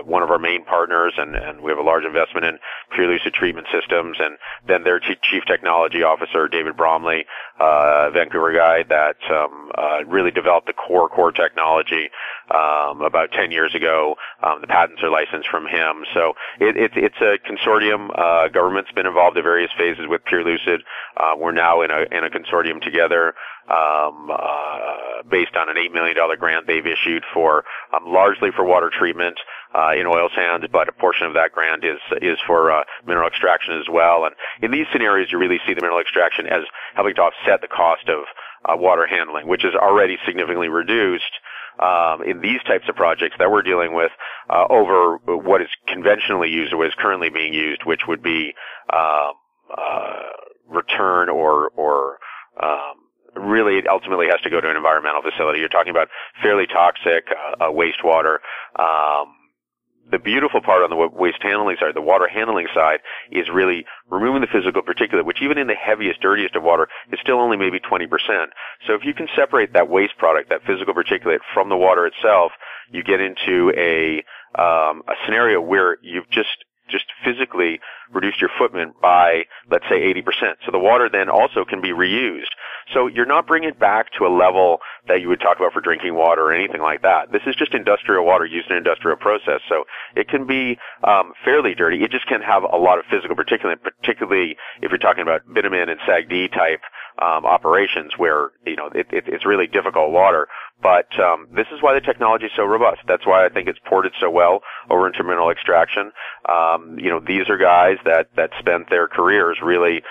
One of our main partners, and we have a large investment in Pure Lucid Treatment Systems, and then their chief technology officer, David Bromley, Vancouver guy, that really developed the core technology about 10 years ago. The patents are licensed from him. So it's a consortium. Government's been involved at various phases with Pure Lucid. We're now in a consortium together, based on an $8 million grant they've issued for largely for water treatment in oil sands, but a portion of that grant is for mineral extraction as well. And in these scenarios, you really see the mineral extraction as helping to offset the cost of water handling, which is already significantly reduced in these types of projects that we're dealing with over what is conventionally used or what is currently being used, which would be return or really it ultimately has to go to an environmental facility. You're talking about fairly toxic wastewater. The beautiful part on the waste handling side, the water handling side, is really removing the physical particulate, which even in the heaviest, dirtiest of water is still only maybe 20%. So if you can separate that waste product, that physical particulate, from the water itself, you get into a scenario where you've just physically reduced your footprint by, let's say, 80%. So the water then also can be reused. So you're not bringing it back to a level that you would talk about for drinking water or anything like that. This is just industrial water used in an industrial process. So it can be fairly dirty. It just can have a lot of physical particulate, particularly if you're talking about bitumen and SAGD type operations where, you know, it's really difficult water. But this is why the technology is so robust. That's why I think it's ported so well over into mineral extraction. You know, these are guys that spent their careers really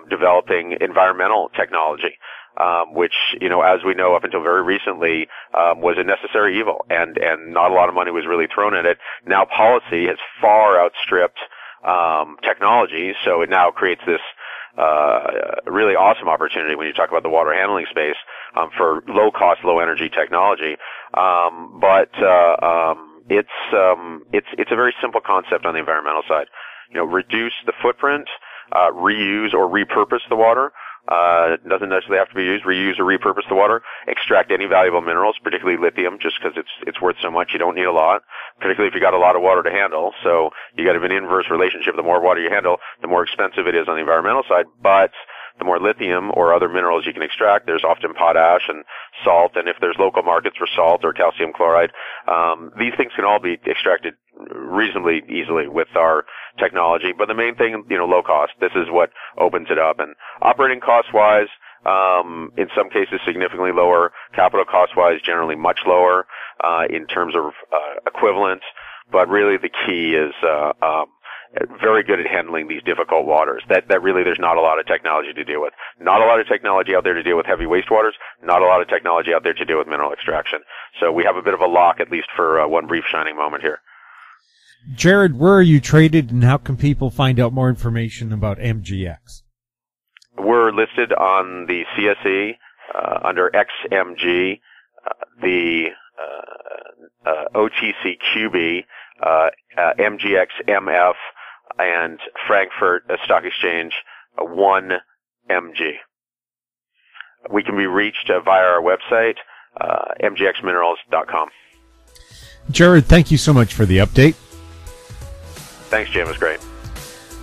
developing environmental technology, which, you know, as we know, up until very recently, was a necessary evil, and not a lot of money was really thrown at it. Now policy has far outstripped technology, so it now creates this really awesome opportunity when you talk about the water handling space for low cost, low energy technology. But it's a very simple concept on the environmental side. You know, reduce the footprint, reuse or repurpose the water. It doesn't necessarily have to be used. Reuse or repurpose the water. Extract any valuable minerals, particularly lithium, just because it's worth so much. You don't need a lot, particularly if you got a lot of water to handle. So you got to have an inverse relationship. The more water you handle, the more expensive it is on the environmental side. But the more lithium or other minerals you can extract, there's often potash and salt, and if there's local markets for salt or calcium chloride, these things can all be extracted reasonably easily with our technology. But the main thing, you know, low cost. This is what opens it up. And operating cost-wise, in some cases significantly lower. Capital cost-wise, generally much lower in terms of equivalent. But really the key is very good at handling these difficult waters. That really there's not a lot of technology to deal with. Not a lot of technology out there to deal with heavy wastewaters. Not a lot of technology out there to deal with mineral extraction. So we have a bit of a lock, at least for one brief shining moment here. Jared, where are you traded, and how can people find out more information about MGX? We're listed on the CSE under XMG, the OTCQB, MGX-MF, and Frankfurt Stock Exchange 1MG. We can be reached via our website, mgxminerals.com. Jared, thank you so much for the update. Thanks, Jim. It was great.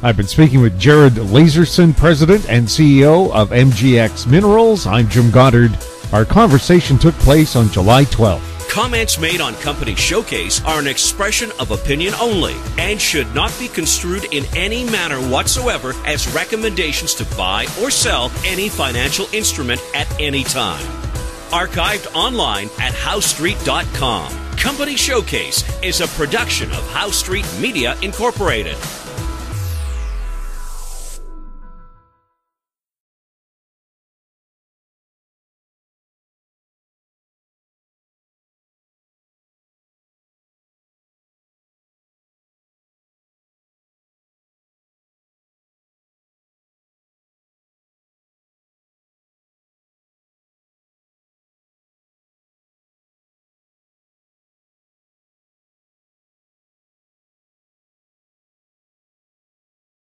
I've been speaking with Jared Lazerson, President and CEO of MGX Minerals. I'm Jim Goddard. Our conversation took place on July 12th. Comments made on Company Showcase are an expression of opinion only and should not be construed in any manner whatsoever as recommendations to buy or sell any financial instrument at any time. Archived online at HowStreet.com. Company Showcase is a production of How Street Media Incorporated.